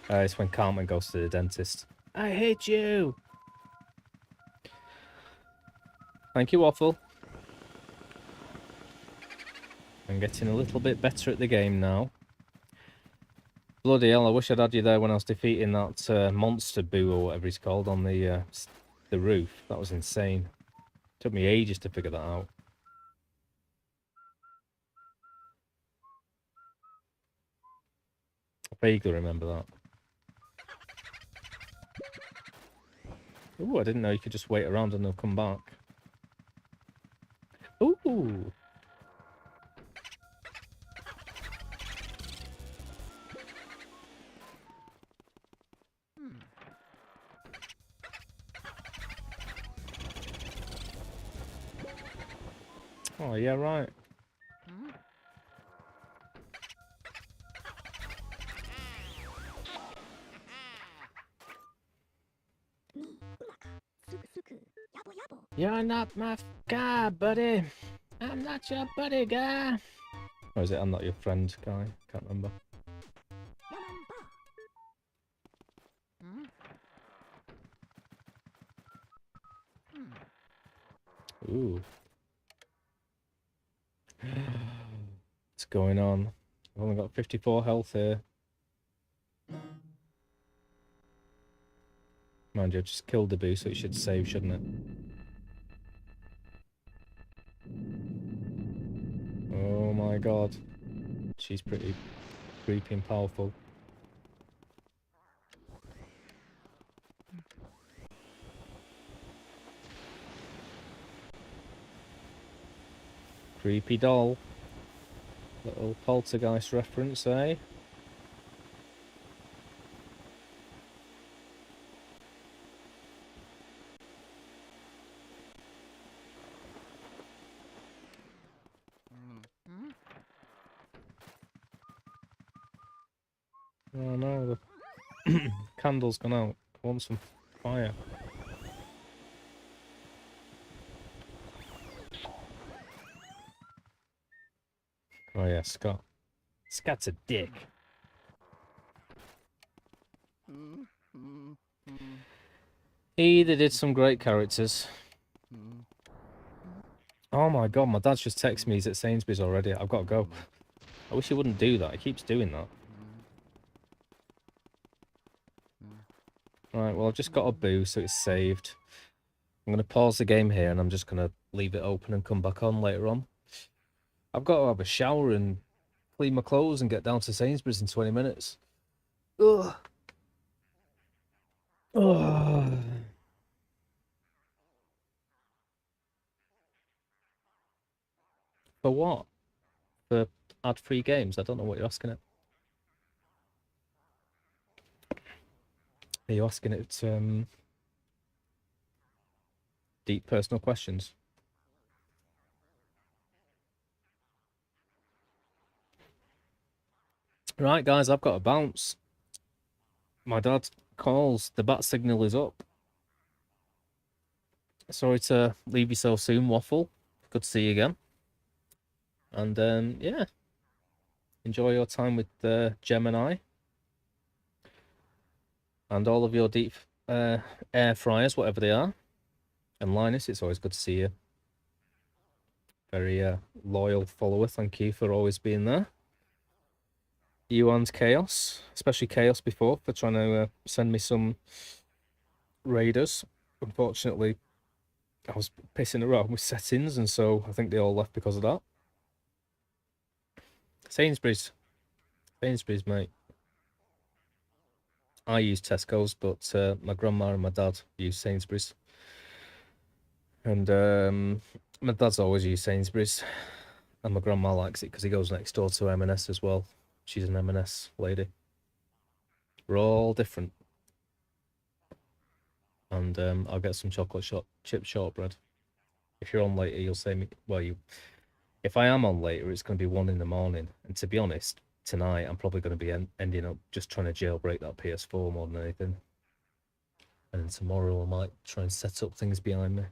It's when Cartman goes to the dentist. I hate you! Thank you, Waffle. I'm getting a little bit better at the game now. Bloody hell, I wish I'd had you there when I was defeating that monster boo or whatever he's called on the roof. That was insane. Took me ages to figure that out. I vaguely remember that. Ooh, I didn't know you could just wait around and they'll come back. Ooh! Oh, yeah, right. You're not my guy, buddy. I'm not your buddy, guy. Or is it I'm not your friend, guy? Can't remember. Ooh. What's going on? I've only got 54 health here. Mind you, I just killed the boo, so it should save, shouldn't it? Oh my god. She's pretty creepy and powerful. Creepy doll. Little poltergeist reference, eh? Oh no, the candle's gone out. I want some fire. Oh yeah, Scott. Scott's a dick. They did some great characters. Oh my god, my dad's just texted me he's at Sainsbury's already. I've got to go. I wish he wouldn't do that. He keeps doing that. Right, well, I've just got a boo, so it's saved. I'm going to pause the game here, and I'm just going to leave it open and come back on later on. I've got to have a shower and clean my clothes and get down to Sainsbury's in 20 minutes. Ugh. Ugh. For what? For ad-free games? I don't know what you're asking it. Are you asking it deep personal questions? Right, guys, I've got to bounce. My dad calls. The bat signal is up. Sorry to leave you so soon, Waffle. Good to see you again. And yeah, enjoy your time with Gemini and all of your deep air fryers, whatever they are. And Linus, it's always good to see you. Very loyal follower. Thank you for always being there. You and Chaos, especially Chaos before, for trying to send me some raiders. Unfortunately, I was pissing around with settings, and so I think they all left because of that. Sainsbury's, mate. I use Tesco's, but my grandma and my dad use Sainsbury's. And my dad's always used Sainsbury's, and my grandma likes it because he goes next door to M&S as well. She's an M&S lady. We're all different. And I'll get some chocolate chip shortbread. If you're on later, you'll say me. Well, if I am on later, it's going to be 1 in the morning. And to be honest, tonight I'm probably going to be ending up just trying to jailbreak that PS4 more than anything. And then tomorrow I might try and set up things behind me.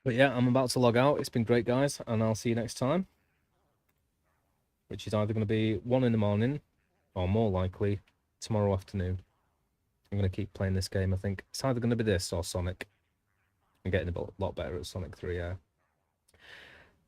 But yeah, I'm about to log out. It's been great, guys, and I'll see you next time. Which is either going to be 1 in the morning, or more likely, tomorrow afternoon. I'm going to keep playing this game, I think. It's either going to be this or Sonic. I'm getting a lot better at Sonic 3, yeah.